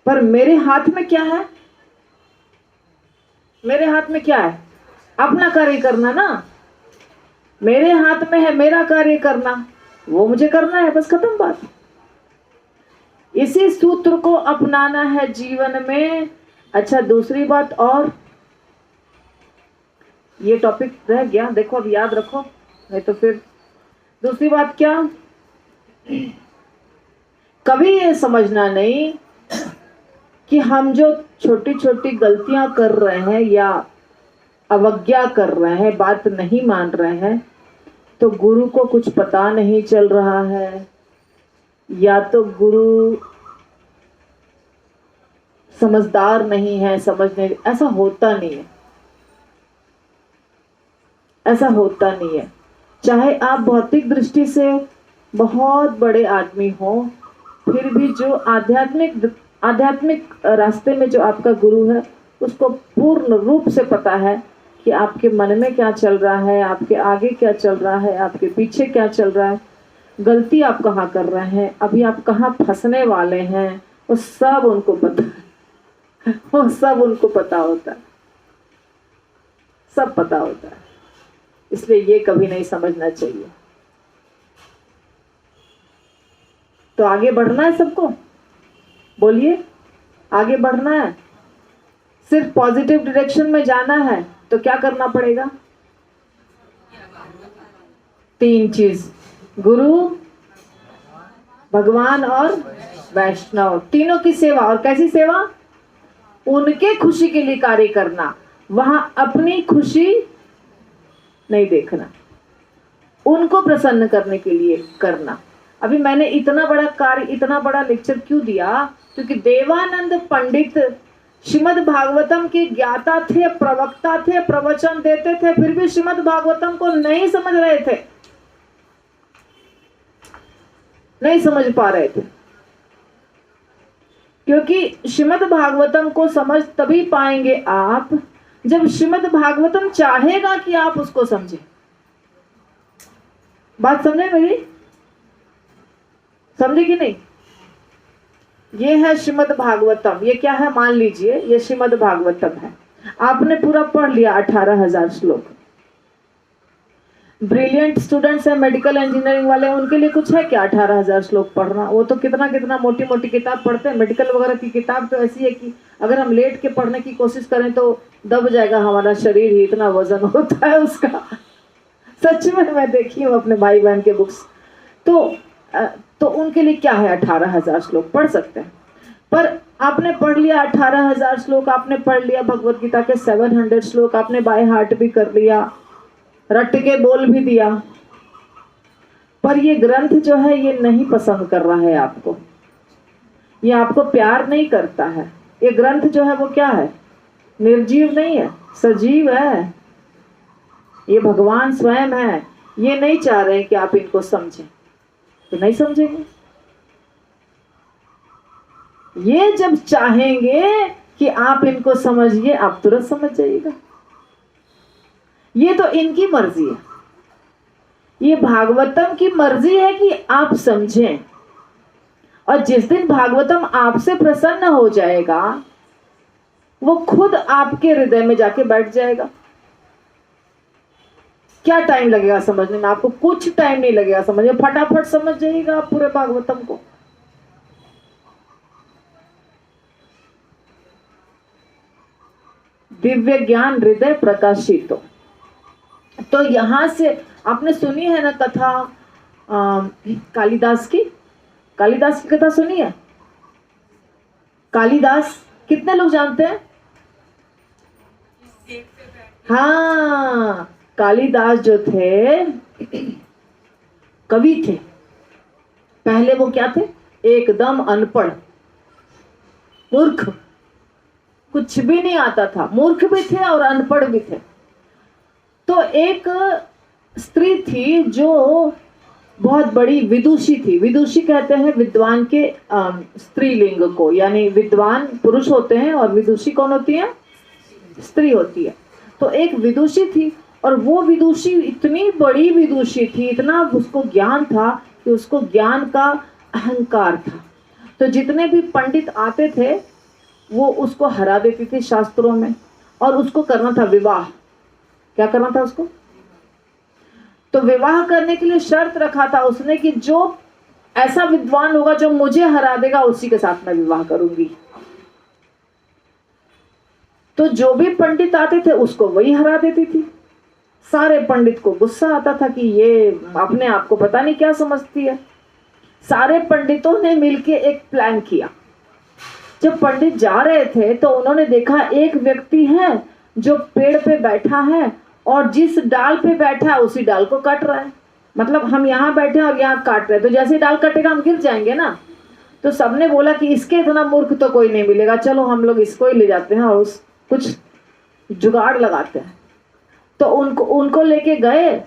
पर मेरे हाथ में क्या है? मेरे हाथ में क्या है? अपना कार्य करना ना। मेरे हाथ में है मेरा कार्य करना, वो मुझे करना है, बस खत्म बात। इसी सूत्र को अपनाना है जीवन में। अच्छा, दूसरी बात, और ये टॉपिक रह गया, देखो अब याद रखो, नहीं तो फिर दूसरी बात क्या, कभी ये समझना नहीं कि हम जो छोटी छोटी गलतियां कर रहे हैं या अवज्ञा कर रहे हैं, बात नहीं मान रहे हैं, तो गुरु को कुछ पता नहीं चल रहा है, या तो गुरु समझदार नहीं है, समझने, ऐसा होता नहीं है, ऐसा होता नहीं है। चाहे आप भौतिक दृष्टि से बहुत बड़े आदमी हो, फिर भी जो आध्यात्मिक रास्ते में जो आपका गुरु है, उसको पूर्ण रूप से पता है कि आपके मन में क्या चल रहा है, आपके आगे क्या चल रहा है, आपके पीछे क्या चल रहा है, गलती आप कहाँ कर रहे हैं, अभी आप कहाँ फंसने वाले हैं, वो सब उनको पता है। वो सब उनको पता होता है, सब पता होता है। इसलिए ये कभी नहीं समझना चाहिए। तो आगे बढ़ना है सबको, बोलिए, आगे बढ़ना है, सिर्फ पॉजिटिव डायरेक्शन में जाना है, तो क्या करना पड़ेगा? 3 चीज, गुरु, भगवान और वैष्णव, तीनों की सेवा। और कैसी सेवा? उनके खुशी के लिए कार्य करना, वहां अपनी खुशी नहीं देखना, उनको प्रसन्न करने के लिए करना। अभी मैंने इतना बड़ा कार्य, इतना बड़ा लेक्चर क्यों दिया? क्योंकि देवानंद पंडित श्रीमद् भागवतम के ज्ञाता थे, प्रवक्ता थे, प्रवचन देते थे, फिर भी श्रीमद् भागवतम को नहीं समझ रहे थे, नहीं समझ पा रहे थे। क्योंकि श्रीमद् भागवतम को समझ तभी पाएंगे आप जब श्रीमद् भागवतम चाहेगा कि आप उसको समझें। बात समझे मेरी? समझे कि नहीं? ये है श्रीमद् भागवतम। ये क्या है मान लीजिए, ये श्रीमद् भागवतम है। आपने पूरा पढ़ लिया 18,000 श्लोक। ब्रिलियंट स्टूडेंट्स है, मेडिकल इंजीनियरिंग वाले, उनके लिए कुछ है क्या 18,000 श्लोक पढ़ना? वो तो कितना कितना मोटी मोटी किताब पढ़ते हैं। मेडिकल वगैरह की किताब तो ऐसी है कि अगर हम लेट के पढ़ने की कोशिश करें तो दब जाएगा हमारा शरीर, ही इतना वजन होता है उसका। सच में मैं देखी हूँ अपने भाई बहन के बुक्स। तो उनके लिए क्या है 18,000 श्लोक पढ़ सकते हैं। पर आपने पढ़ लिया 18,000 श्लोक, आपने पढ़ लिया भगवत गीता के 700 श्लोक, आपने बाय हार्ट भी कर लिया, रट के बोल भी दिया, पर ये ग्रंथ जो है ये नहीं पसंद कर रहा है आपको, ये आपको प्यार नहीं करता है। ये ग्रंथ जो है वो क्या है? निर्जीव नहीं है, सजीव है। ये भगवान स्वयं है। ये नहीं चाह रहे कि आप इनको समझें, तो नहीं समझेंगे। ये जब चाहेंगे कि आप इनको समझिए, आप तुरंत समझ जाइएगा। ये तो इनकी मर्जी है, ये भागवतम की मर्जी है कि आप समझें। और जिस दिन भागवतम आपसे प्रसन्न हो जाएगा, वो खुद आपके हृदय में जाके बैठ जाएगा। क्या टाइम लगेगा समझने में? आपको कुछ टाइम नहीं लगेगा समझने, फटाफट समझ जाइएगा आप पूरे भागवतम को। दिव्य ज्ञान हृदय प्रकाशित हो। तो यहां से आपने सुनी है ना कथा कालिदास की? कालिदास की कथा सुनी है? कालिदास कितने लोग जानते हैं? हाँ, कालिदास जो थे कवि थे। पहले वो क्या थे? एकदम अनपढ़, मूर्ख, कुछ भी नहीं आता था, मूर्ख भी थे और अनपढ़ भी थे। तो एक स्त्री थी जो बहुत बड़ी विदुषी थी। विदुषी कहते हैं विद्वान के स्त्रीलिंग को, यानी विद्वान पुरुष होते हैं और विदुषी कौन होती है? स्त्री होती है। तो एक विदुषी थी, और वो विदुषी इतनी बड़ी विदुषी थी, इतना उसको ज्ञान था कि उसको ज्ञान का अहंकार था। तो जितने भी पंडित आते थे वो उसको हरा देती थी शास्त्रों में, और उसको करना था विवाह। क्या करना था उसको? तो विवाह करने के लिए शर्त रखा था उसने कि जो ऐसा विद्वान होगा जो मुझे हरा देगा, उसी के साथ मैं विवाह करूंगी। तो जो भी पंडित आते थे उसको वही हरा देती थी। सारे पंडित को गुस्सा आता था कि ये अपने आप को पता नहीं क्या समझती है। सारे पंडितों ने मिलके एक प्लान किया। जब पंडित जा रहे थे तो उन्होंने देखा एक व्यक्ति है जो पेड़ पे बैठा है, और जिस डाल पे बैठा है उसी डाल को काट रहा है। मतलब हम यहाँ बैठे हैं और यहाँ काट रहे हैं, तो जैसे डाल कटेगा हम गिर जाएंगे ना। तो सबने बोला कि इसके इतना मूर्ख तो कोई नहीं मिलेगा, चलो हम लोग इसको ही ले जाते हैं और कुछ जुगाड़ लगाते हैं। तो उनको लेके गए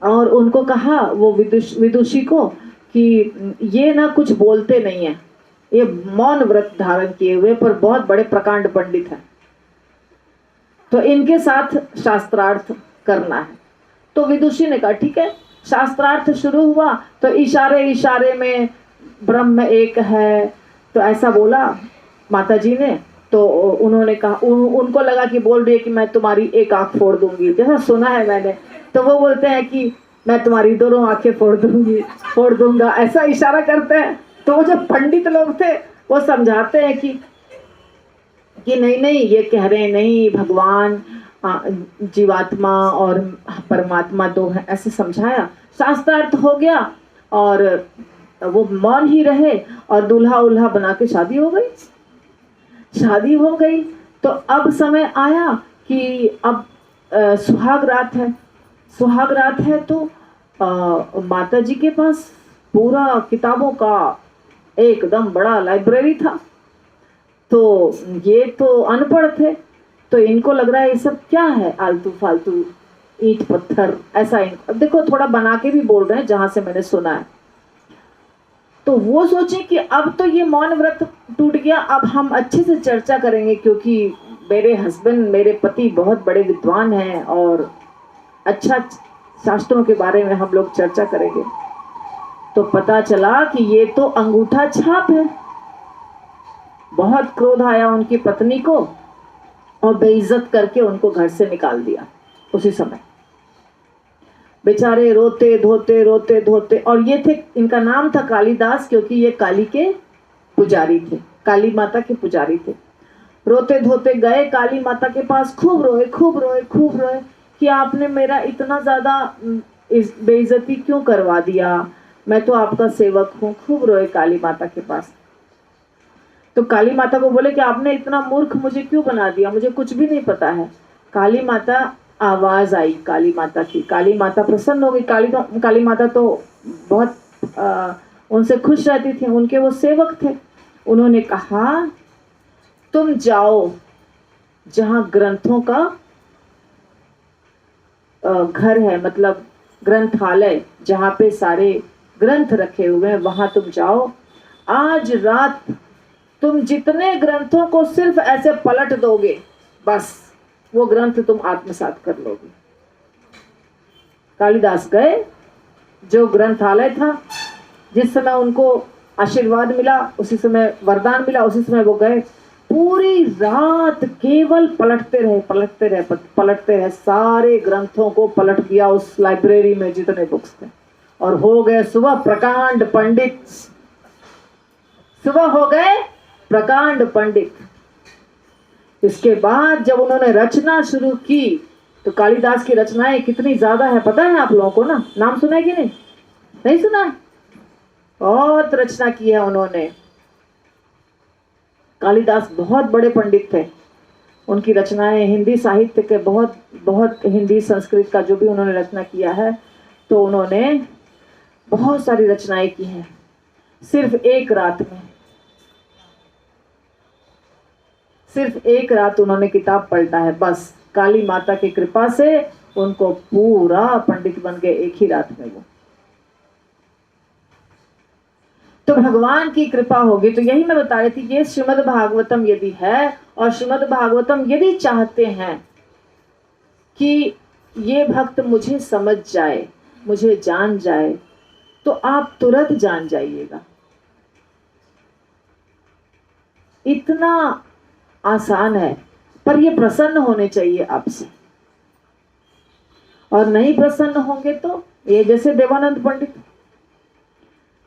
और उनको कहा, वो विदुषी को, कि ये ना कुछ बोलते नहीं है, ये मौन व्रत धारण किए हुए पर बहुत बड़े प्रकांड पंडित हैं, तो इनके साथ शास्त्रार्थ करना है। तो विदुषी ने कहा ठीक है। शास्त्रार्थ शुरू हुआ तो इशारे इशारे में ब्रह्म एक है, तो ऐसा बोला माता जी ने। तो उन्होंने कहा, उनको लगा कि बोल रही है कि मैं तुम्हारी एक आंख फोड़ दूंगी, जैसा सुना है मैंने। तो वो बोलते हैं कि मैं तुम्हारी दोनों आंखें फोड़ दूंगा, ऐसा इशारा करते हैं। तो वो जो पंडित लोग थे वो समझाते हैं कि नहीं नहीं, ये कह रहे नहीं, भगवान जीवात्मा और परमात्मा दो है, ऐसे समझाया। शास्त्रार्थ हो गया और वो मौन ही रहे, और दूल्हा उल्हा बना के शादी हो गई। शादी हो गई तो अब समय आया कि अब सुहाग रात है। सुहाग रात है तो माता जी के पास पूरा किताबों का एकदम बड़ा लाइब्रेरी था। तो ये तो अनपढ़ थे, तो इनको लग रहा है ये सब क्या है, आलतू फालतू ईंट पत्थर ऐसा। अब देखो थोड़ा बना के भी बोल रहे हैं जहां से मैंने सुना है। तो वो सोचे कि अब तो ये मौन व्रत टूट गया, अब हम अच्छे से चर्चा करेंगे, क्योंकि मेरे हस्बैंड, मेरे पति बहुत बड़े विद्वान हैं और अच्छा शास्त्रों के बारे में हम लोग चर्चा करेंगे। तो पता चला कि ये तो अंगूठा छाप है, बहुत क्रोध आया उनकी पत्नी को और बेइज्जत करके उनको घर से निकाल दिया उसी समय। बेचारे रोते धोते, और ये थे, इनका नाम था कालिदास, क्योंकि ये काली के पुजारी थे, काली माता के पुजारी थे। रोते धोते गए काली माता के पास, खूब रोए कि आपने मेरा इतना ज्यादा बेइज्जती क्यों करवा दिया, मैं तो आपका सेवक हूँ। खूब रोए काली माता के पास। तो काली माता को बोले कि आपने इतना मूर्ख मुझे क्यों बना दिया, मुझे कुछ भी नहीं पता है। काली माता, आवाज आई काली माता की, काली माता प्रसन्न हो गई। काली माता तो बहुत उनसे खुश रहती थी, उनके वो सेवक थे। उन्होंने कहा तुम जाओ जहां ग्रंथों का घर है, मतलब ग्रंथालय, जहां पे सारे ग्रंथ रखे हुए हैं, वहां तुम जाओ। आज रात तुम जितने ग्रंथों को सिर्फ ऐसे पलट दोगे, बस वो ग्रंथ तुम आत्मसात कर लोगे। कालिदास गए, जो ग्रंथालय था, जिस समय उनको आशीर्वाद मिला, उसी समय वरदान मिला, उसी समय वो गए। पूरी रात केवल पलटते रहे, सारे ग्रंथों को पलट दिया उस लाइब्रेरी में जितने बुक्स थे। और हो गए सुबह प्रकांड पंडित, सुबह हो गए प्रकांड पंडित। इसके बाद जब उन्होंने रचना शुरू की, तो कालिदास की रचनाएं कितनी ज्यादा है पता है आप लोगों को ना? नाम सुना है कि नहीं? नहीं सुना? बहुत रचना की है उन्होंने। कालिदास बहुत बड़े पंडित थे। उनकी रचनाएं हिंदी साहित्य के बहुत हिंदी संस्कृत का जो भी उन्होंने रचना किया है, तो उन्होंने बहुत सारी रचनाएं की हैं। सिर्फ एक रात उन्होंने किताब पलटा है, बस। काली माता की कृपा से उनको पूरा पंडित बन गए एक ही रात में वो। तो भगवान की कृपा होगी। तो यही मैं बता रही थी, ये श्रीमद् भागवतम यदि है, और श्रीमद् भागवतम यदि चाहते हैं कि ये भक्त मुझे समझ जाए, मुझे जान जाए, तो आप तुरंत जान जाइएगा। इतना आसान है, पर ये प्रसन्न होने चाहिए आपसे। और नहीं प्रसन्न होंगे तो ये जैसे देवानंद पंडित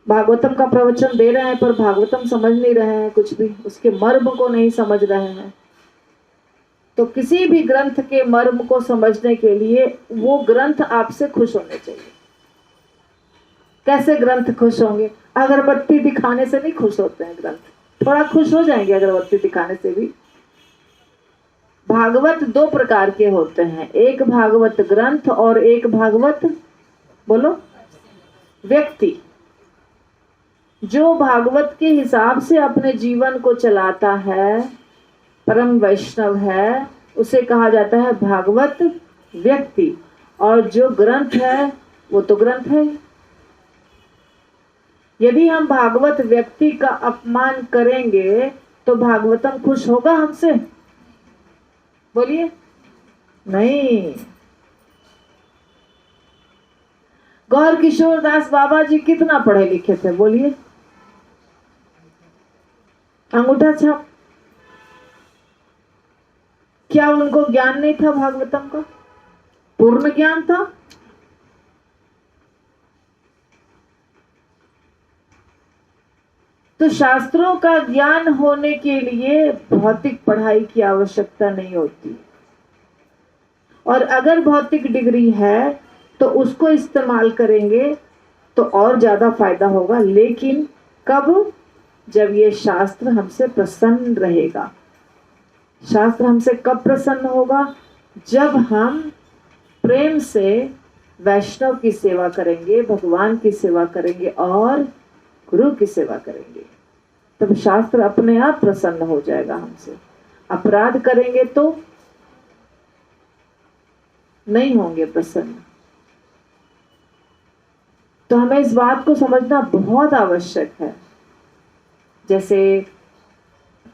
भागवतम का प्रवचन दे रहे हैं, पर भागवतम समझ नहीं रहे हैं, कुछ भी उसके मर्म को नहीं समझ रहे हैं। तो किसी भी ग्रंथ के मर्म को समझने के लिए वो ग्रंथ आपसे खुश होने चाहिए। कैसे ग्रंथ खुश होंगे? अगरबत्ती दिखाने से नहीं खुश होते हैं ग्रंथ। थोड़ा खुश हो जाएंगे अगरबत्ती दिखाने से भी। भागवत दो प्रकार के होते हैं, एक भागवत ग्रंथ और एक भागवत, बोलो, व्यक्ति। जो भागवत के हिसाब से अपने जीवन को चलाता है, परम वैष्णव है, उसे कहा जाता है भागवत व्यक्ति। और जो ग्रंथ है वो तो ग्रंथ है। यदि हम भागवत व्यक्ति का अपमान करेंगे तो भागवतम खुश होगा हमसे? बोलिए, नहीं। गौर किशोर दास बाबा जी कितना पढ़े लिखे थे? बोलिए, अंगूठा छाप। क्या उनको ज्ञान नहीं था भागवतम का? पूर्ण ज्ञान था। तो शास्त्रों का ज्ञान होने के लिए भौतिक पढ़ाई की आवश्यकता नहीं होती। और अगर भौतिक डिग्री है तो उसको इस्तेमाल करेंगे तो और ज्यादा फायदा होगा। लेकिन कब? जब ये शास्त्र हमसे प्रसन्न रहेगा। शास्त्र हमसे कब प्रसन्न होगा? जब हम प्रेम से वैष्णव की सेवा करेंगे, भगवान की सेवा करेंगे और गुरु की सेवा करेंगे, तब शास्त्र अपने आप प्रसन्न हो जाएगा हमसे। अपराध करेंगे तो नहीं होंगे प्रसन्न। तो हमें इस बात को समझना बहुत आवश्यक है। जैसे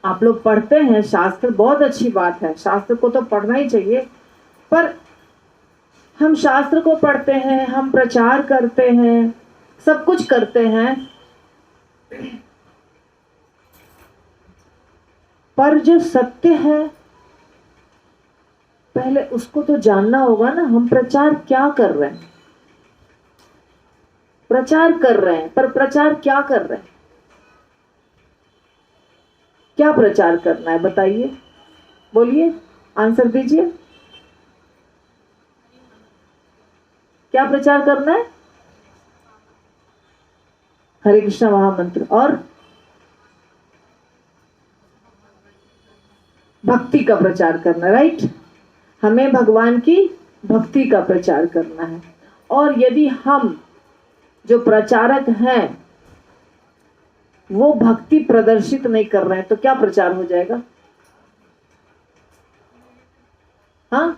आप लोग पढ़ते हैं शास्त्र, बहुत अच्छी बात है, शास्त्र को तो पढ़ना ही चाहिए। पर हम शास्त्र को पढ़ते हैं, हम प्रचार करते हैं, सब कुछ करते हैं, पर जो सत्य है पहले उसको तो जानना होगा ना। हम प्रचार क्या कर रहे हैं? प्रचार कर रहे हैं, पर प्रचार क्या कर रहे हैं? क्या प्रचार करना है बताइए, बोलिए, आंसर दीजिए। क्या प्रचार करना है? हरे कृष्णा महामंत्र और भक्ति का प्रचार करना, राइट। हमें भगवान की भक्ति का प्रचार करना है। और यदि हम जो प्रचारक हैं वो भक्ति प्रदर्शित नहीं कर रहे हैं तो क्या प्रचार हो जाएगा? हाँ,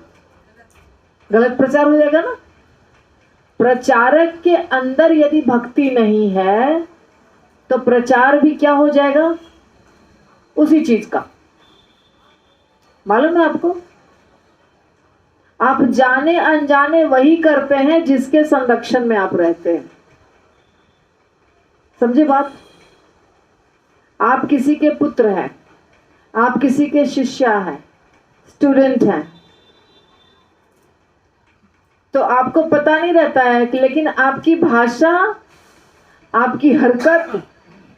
गलत प्रचार हो जाएगा ना। प्रचारक के अंदर यदि भक्ति नहीं है तो प्रचार भी क्या हो जाएगा? उसी चीज का। मालूम है आपको? आप जाने अनजाने वही करते हैं जिसके संरक्षण में आप रहते हैं। समझे बात? आप किसी के पुत्र हैं, आप किसी के शिष्य हैं, स्टूडेंट हैं, तो आपको पता नहीं रहता है कि लेकिन आपकी भाषा, आपकी हरकत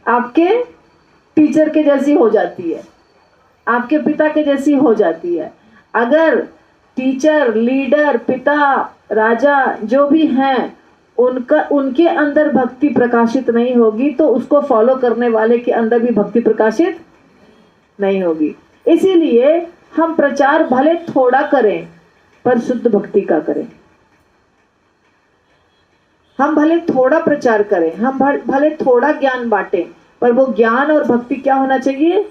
आपके टीचर के जैसी हो जाती है, आपके पिता के जैसी हो जाती है। अगर टीचर, लीडर, पिता, राजा जो भी हैं उनके अंदर भक्ति प्रकाशित नहीं होगी तो उसको फॉलो करने वाले के अंदर भी भक्ति प्रकाशित नहीं होगी। इसीलिए हम प्रचार भले थोड़ा करें पर शुद्ध भक्ति का करें। हम भले थोड़ा प्रचार करें, हम भले थोड़ा ज्ञान बांटें, पर वो ज्ञान और भक्ति क्या होना चाहिए?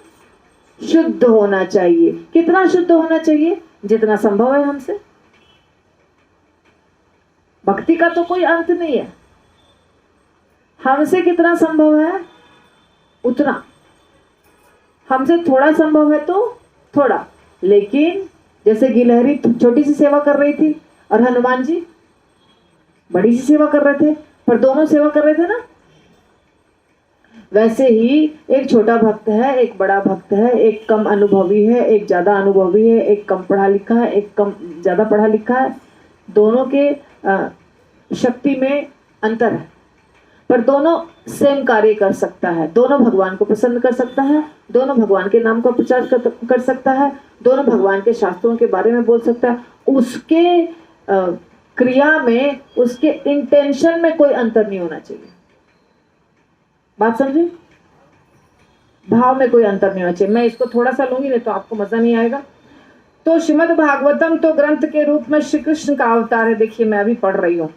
शुद्ध होना चाहिए। कितना शुद्ध होना चाहिए? जितना संभव है हमसे। भक्ति का तो कोई अंत नहीं है। हमसे कितना संभव है उतना। हमसे थोड़ा संभव है तो थोड़ा। लेकिन जैसे गिलहरी छोटी सी सेवा कर रही थी और हनुमान जी बड़ी सी सेवा कर रहे थे, पर दोनों सेवा कर रहे थे ना। वैसे ही एक छोटा भक्त है, एक बड़ा भक्त है, एक कम अनुभवी है, एक ज्यादा अनुभवी है, एक कम पढ़ा लिखा है, एक कम ज्यादा पढ़ा लिखा है। दोनों के शक्ति में अंतर है, पर दोनों सेम कार्य कर सकता है। दोनों भगवान को प्रसन्न कर सकता है, दोनों भगवान के नाम का प्रचार कर सकता है, दोनों भगवान के शास्त्रों के बारे में बोल सकता है। उसके क्रिया में, उसके इंटेंशन में कोई अंतर नहीं होना चाहिए। बात समझे? भाव में कोई अंतर नहीं होना चाहिए। मैं इसको थोड़ा सा लूंगी नहीं तो आपको मजा नहीं आएगा। तो श्रीमद् भागवतम तो ग्रंथ के रूप में श्री कृष्ण का अवतार है। देखिए मैं अभी पढ़ रही हूँ।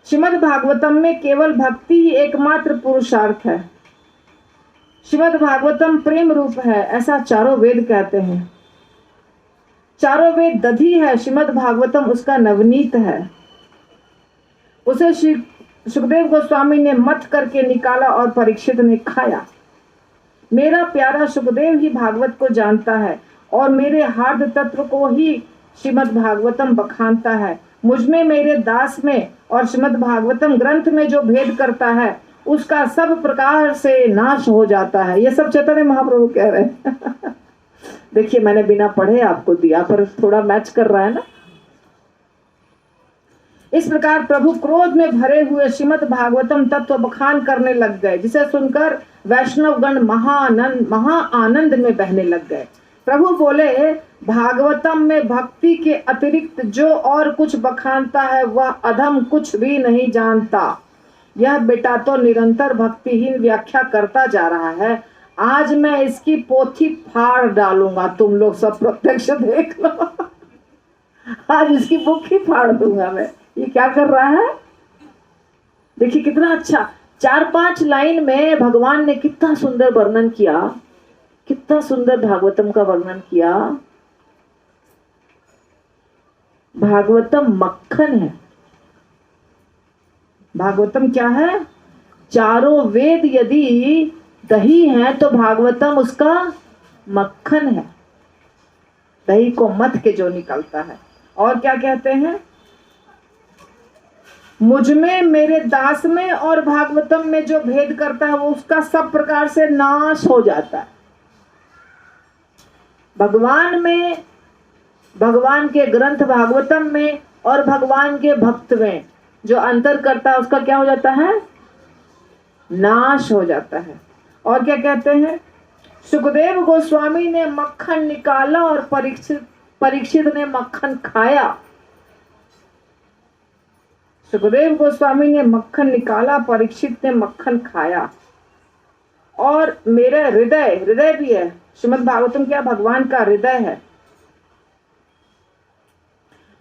श्रीमद् भागवतम में केवल भक्ति ही एकमात्र पुरुषार्थ है। श्रीमद् भागवतम प्रेम रूप है, ऐसा चारों वेद कहते हैं। चारों वेद दधी है, श्रीमद् भागवतम उसका नवनीत है। उसे सुखदेव गोस्वामी ने मथ करके निकाला और परीक्षित ने खाया। मेरा प्यारा सुखदेव ही भागवत को जानता है और मेरे हार्द तत्व को ही श्रीमद् भागवतम बखानता है। मुझमें, मेरे दास में और श्रीमद् भागवतम ग्रंथ में जो भेद करता है उसका सब प्रकार से नाश हो जाता है। ये सब चैतन्य महाप्रभु कह रहे हैं। देखिए मैंने बिना पढ़े आपको दिया, पर थोड़ा मैच कर रहा है ना। इस प्रकार प्रभु क्रोध में भरे हुए श्रीमद् भागवतम तत्व बखान करने लग गए, जिसे सुनकर वैष्णवगण महा आनंद में बहने लग गए। प्रभु बोले, भागवतम में भक्ति के अतिरिक्त जो और कुछ बखानता है वह अधम कुछ भी नहीं जानता। यह बेटा तो निरंतर भक्तिहीन व्याख्या करता जा रहा है। आज मैं इसकी पोथी फाड़ डालूंगा, तुम लोग सब प्रत्यक्ष देख लो। आज इसकी बुक ही फाड़ दूंगा मैं। ये क्या कर रहा है? देखिए कितना अच्छा, 4-5 लाइन में भगवान ने कितना सुंदर वर्णन किया, कितना सुंदर भागवतम का वर्णन किया। भागवतम मक्खन है। भागवतम क्या है? चारों वेद यदि दही है तो भागवतम उसका मक्खन है। दही को मथ के जो निकलता है। और क्या कहते हैं? मुझ में, मेरे दास में और भागवतम में जो भेद करता है वो उसका सब प्रकार से नाश हो जाता है। भगवान में, भगवान के ग्रंथ भागवतम में और भगवान के भक्त में जो अंतर करता है उसका क्या हो जाता है? नाश हो जाता है। और क्या कहते हैं? सुखदेव गोस्वामी ने मक्खन निकाला और परीक्षित ने मक्खन खाया। सुखदेव गोस्वामी ने मक्खन निकाला, परीक्षित ने मक्खन खाया। और मेरा हृदय, हृदय भी है, श्रीमद् भागवतम क्या भगवान का हृदय है।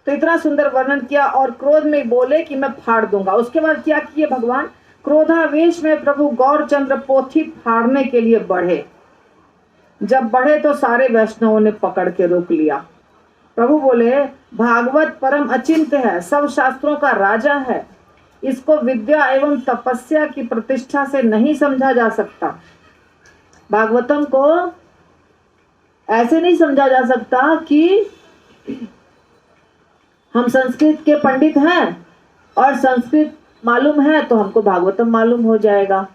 तो इतना सुंदर वर्णन किया। और क्रोध में बोले कि मैं फाड़ दूंगा। उसके बाद क्या किए भगवान? क्रोधावेश में प्रभु गौरचंद्र पोथी फाड़ने के लिए बढ़े। जब बढ़े तो सारे वैष्णवों ने पकड़ के रोक लिया। प्रभु बोले, भागवत परम अचिंत्य है, सब शास्त्रों का राजा है, इसको विद्या एवं तपस्या की प्रतिष्ठा से नहीं समझा जा सकता। भागवतम को ऐसे नहीं समझा जा सकता कि हम संस्कृत के पंडित हैं और संस्कृत मालूम है तो हमको भागवतम मालूम हो जाएगा।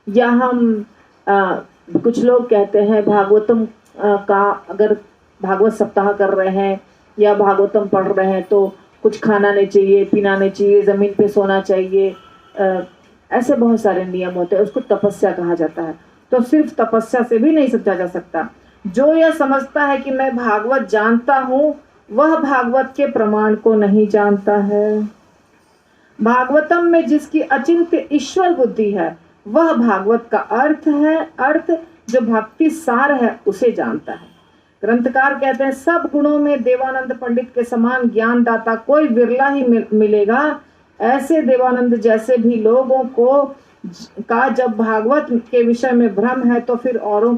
या हम कुछ लोग कहते हैं भागवतम का अगर भागवत सप्ताह कर रहे हैं या भागवतम पढ़ रहे हैं तो कुछ खाना नहीं चाहिए, पीना नहीं चाहिए, जमीन पे सोना चाहिए। ऐसे बहुत सारे नियम होते हैं, उसको तपस्या कहा जाता है। तो सिर्फ तपस्या से भी नहीं समझा जा सकता। जो यह समझता है कि मैं भागवत जानता हूँ वह भागवत के प्रमाण को नहीं जानता है। भागवतम में जिसकी अचिंत्य ईश्वर बुद्धि है वह भागवत का अर्थ है, अर्थ जो भक्ति सार है उसे जानता है। ग्रंथकार कहते हैं सब गुणों में देवानंद पंडित के समान ज्ञानदाता कोई विरला ही मिलेगा। ऐसे देवानंद जैसे भी लोगों को का जब भागवत के विषय में भ्रम है तो फिर औरों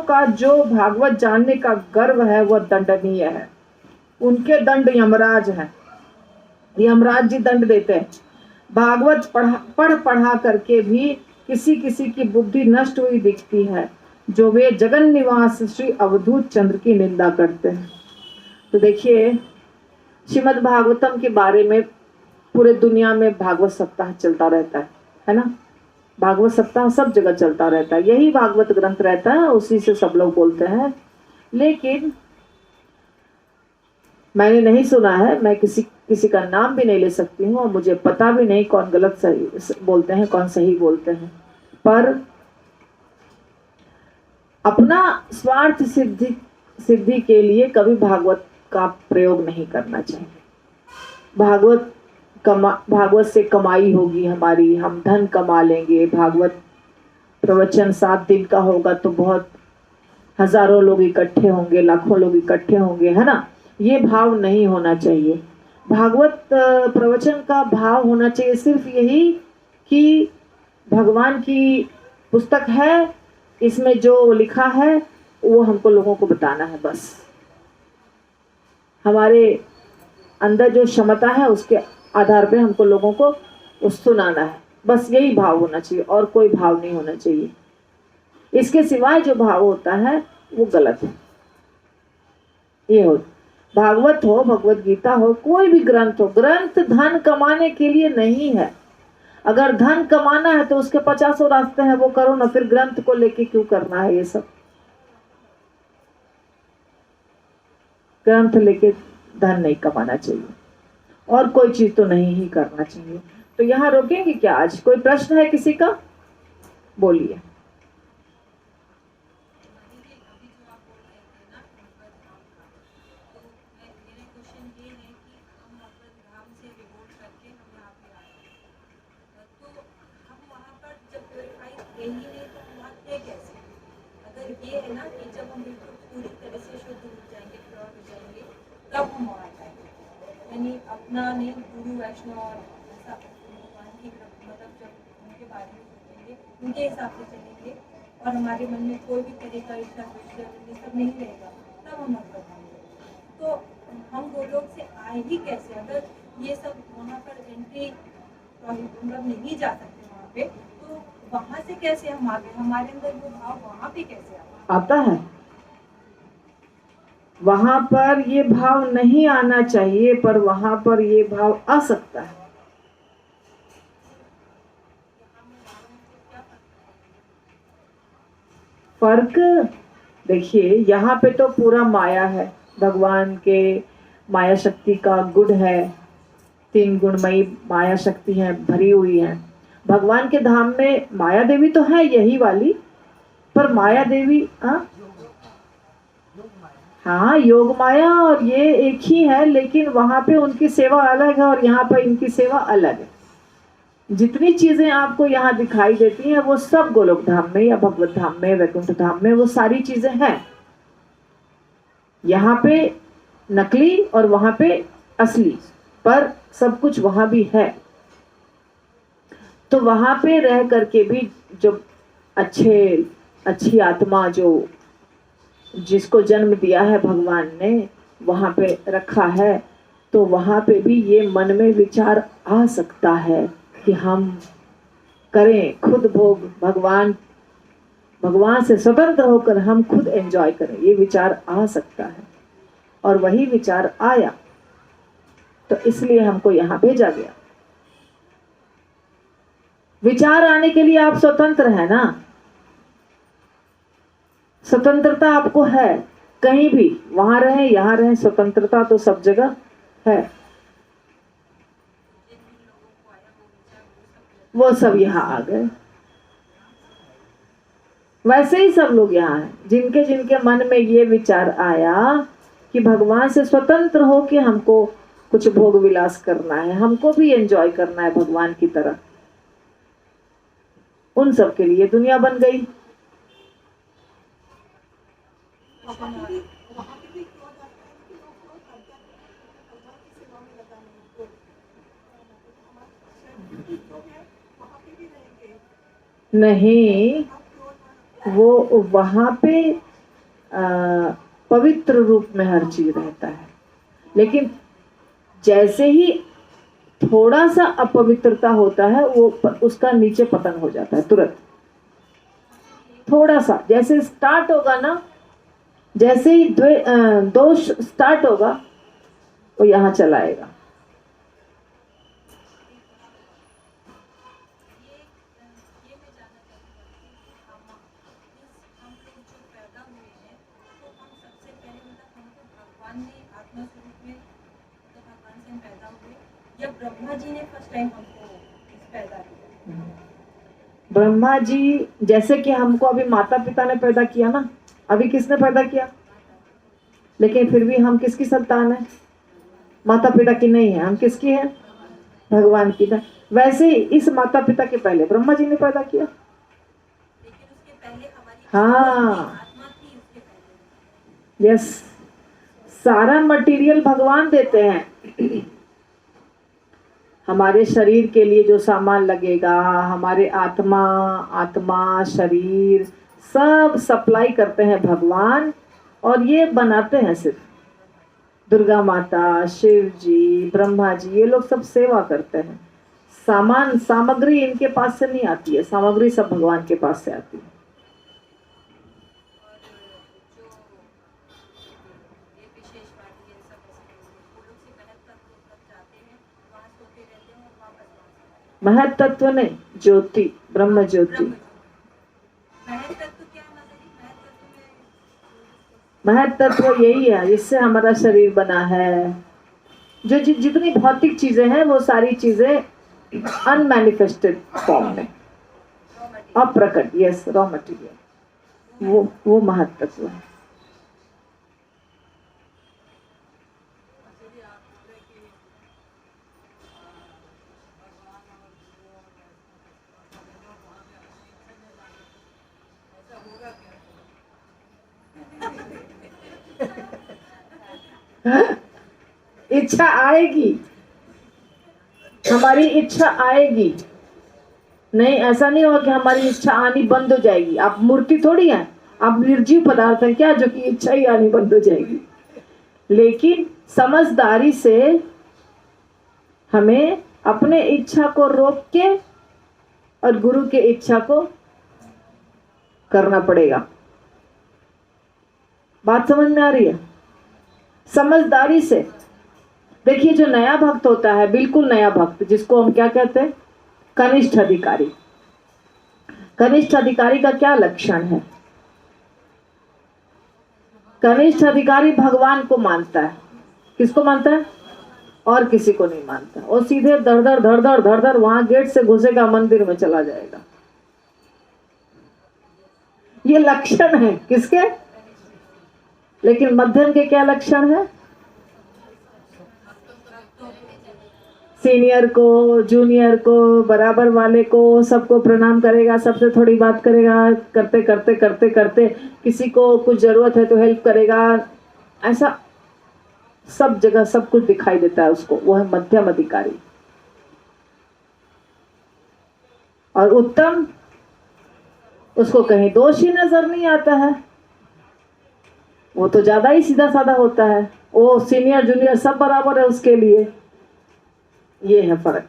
का जो भागवत जानने का गर्व है वह दंडनीय है। उनके दंड यमराज है, यमराज जी दंड देते हैं। भागवत पढ़ा करके भी किसी किसी की बुद्धि नष्ट हुई दिखती है जो वे जगन निवास श्री अवधूत चंद्र की निंदा करते हैं। तो देखिए श्रीमद् भागवतम के बारे में पूरे दुनिया में भागवत सप्ताह चलता रहता है ना। भागवत सप्ताह सब जगह चलता रहता है, यही भागवत ग्रंथ रहता है, उसी से सब लोग बोलते हैं। लेकिन मैंने नहीं सुना है, मैं किसी का नाम भी नहीं ले सकती हूँ और मुझे पता भी नहीं कौन गलत सही बोलते हैं कौन सही बोलते हैं। पर अपना स्वार्थ सिद्धि के लिए कभी भागवत का प्रयोग नहीं करना चाहिए। भागवत से कमाई होगी हमारी, हम धन कमा लेंगे। भागवत प्रवचन 7 दिन का होगा तो बहुत हजारों लोग इकट्ठे होंगे, लाखों लोग इकट्ठे होंगे, है ना। ये भाव नहीं होना चाहिए। भागवत प्रवचन का भाव होना चाहिए सिर्फ यही कि भगवान की पुस्तक है, इसमें जो लिखा है वो हमको लोगों को बताना है। बस हमारे अंदर जो क्षमता है उसके आधार पे हमको लोगों को सुनाना है। बस यही भाव होना चाहिए और कोई भाव नहीं होना चाहिए। इसके सिवाय जो भाव होता है वो गलत है। ये हो भागवत हो, भगवत गीता हो, कोई भी ग्रंथ हो, ग्रंथ धन कमाने के लिए नहीं है। अगर धन कमाना है तो उसके 50 रास्ते हैं, वो करो ना। फिर ग्रंथ को लेके क्यों करना है ये सब? ग्रंथ लेके धन नहीं कमाना चाहिए और कोई चीज तो नहीं ही करना चाहिए। तो यहाँ रोकेंगे क्या? आज कोई प्रश्न है किसी का? बोलिए। ये है ना कि जब हम बिल्कुल पूरी तरह से शुद्ध हो जाएंगे, प्योर हो जाएंगे, तब हम वहाँ जाएंगे। यानी अपना नहीं, गुरु वैष्णव और ऐसा भगवान की मतलब जब उनके बारे में सोचेंगे, उनके हिसाब से चलेंगे और हमारे मन में कोई भी तरह का ईर्ष्या ये सब नहीं रहेगा, तब हम कर पाएंगे। तो हम गोलोक से आए ही कैसे? अगर ये सब वहाँ पर एंट्री मतलब नहीं जा सकते वहाँ पे, तो वहाँ से कैसे हम आगे? हमारे अंदर वो भाव वहाँ पे कैसे आता है? वहां पर ये भाव नहीं आना चाहिए, पर वहां पर ये भाव आ सकता है। फर्क देखिए, यहाँ पे तो पूरा माया है, भगवान के माया शक्ति का गुण है, 3 गुणमयी माया शक्ति है, भरी हुई है। भगवान के धाम में माया देवी तो है यही वाली, पर माया देवी हाँ योग माया और ये एक ही है, लेकिन वहां पे उनकी सेवा अलग है और यहाँ पर इनकी सेवा अलग है। जितनी चीजें आपको यहाँ दिखाई देती हैं वो सब गोलोक धाम में या भगवत धाम में, वैकुंठ धाम में वो सारी चीजें हैं। यहाँ पे नकली और वहां पे असली, पर सब कुछ वहां भी है। तो वहां पे रह करके भी जो अच्छी आत्मा जो जिसको जन्म दिया है भगवान ने वहां पे रखा है, तो वहां पे भी ये मन में विचार आ सकता है कि हम करें खुद भोग, भगवान से स्वतंत्र होकर हम खुद एंजॉय करें, ये विचार आ सकता है। और वही विचार आया तो इसलिए हमको यहाँ भेजा गया। विचार आने के लिए आप स्वतंत्र है ना, स्वतंत्रता आपको है, कहीं भी वहां रहे यहाँ रहे, स्वतंत्रता तो सब जगह है। वो सब यहाँ आ गए, वैसे ही सब लोग यहाँ हैं जिनके जिनके मन में ये विचार आया कि भगवान से स्वतंत्र हो के हमको कुछ भोग विलास करना है, हमको भी एंजॉय करना है भगवान की तरह। उन सब के लिए दुनिया बन गई। नहीं, वो वहां पे पवित्र रूप में हर चीज रहता है, लेकिन जैसे ही थोड़ा सा अपवित्रता होता है वो उसका नीचे पतन हो जाता है तुरंत। थोड़ा सा जैसे स्टार्ट होगा ना, जैसे ही दोष स्टार्ट होगा वो यहाँ चलाएगा। जब ब्रह्मा जी ने फर्स्ट टाइम हमको पैदा किया, ब्रह्मा जी जैसे कि हमको अभी माता पिता ने पैदा किया ना, अभी किसने पैदा किया, लेकिन फिर भी हम किसकी संतान है, माता पिता की नहीं है, हम किसकी है, भगवान की है। वैसे ही इस माता पिता के पहले ब्रह्मा जी ने पैदा किया। लेकिन उसके पहले हमारी हाँ आत्मा थी, उसके पहले यस, सारा मटेरियल भगवान देते हैं। हमारे शरीर के लिए जो सामान लगेगा, हमारे आत्मा शरीर सब सप्लाई करते हैं भगवान, और ये बनाते हैं सिर्फ दुर्गा माता, शिव जी, ब्रह्मा जी, ये लोग सब सेवा करते हैं। सामग्री इनके पास से नहीं आती है, सामग्री सब भगवान के पास से आती है। महत तत्व नहीं, ज्योति, ब्रह्म ज्योति। महत तत्व यही है जिससे हमारा शरीर बना है। जो जितनी भौतिक चीजें हैं वो सारी चीजें अनमैनिफेस्टेड फॉर्म में, अप्रकट, यस, रॉ मटेरियल, वो महत तत्व है। इच्छा आएगी, हमारी इच्छा आएगी, नहीं ऐसा नहीं होगा कि हमारी इच्छा आनी बंद हो जाएगी। आप मूर्ति थोड़ी है, आप निर्जीव पदार्थ है क्या जो कि इच्छा ही आनी बंद हो जाएगी। लेकिन समझदारी से हमें अपने इच्छा को रोक के और गुरु के इच्छा को करना पड़ेगा। बात समझ में आ रही है? समझदारी से देखिए, जो नया भक्त होता है, बिल्कुल नया भक्त, जिसको हम क्या कहते हैं, कनिष्ठ अधिकारी। कनिष्ठ अधिकारी का क्या लक्षण है? कनिष्ठ अधिकारी भगवान को मानता है। किसको मानता है? और किसी को नहीं मानता। और सीधे धड़ धड़ धड़ धड़ धड़ धड़ वहां गेट से घुसेगा, मंदिर में चला जाएगा। ये लक्षण है किसके? लेकिन मध्यम के क्या लक्षण है? सीनियर को, जूनियर को, बराबर वाले को, सबको प्रणाम करेगा, सबसे थोड़ी बात करेगा, करते करते करते करते किसी को कुछ जरूरत है तो हेल्प करेगा। ऐसा सब जगह सब कुछ दिखाई देता है उसको। वो है मध्यम अधिकारी। और उत्तम, उसको कहीं दोष ही नजर नहीं आता है। वो तो ज्यादा ही सीधा साधा होता है। वो सीनियर जूनियर सब बराबर है उसके लिए। ये है फर्क।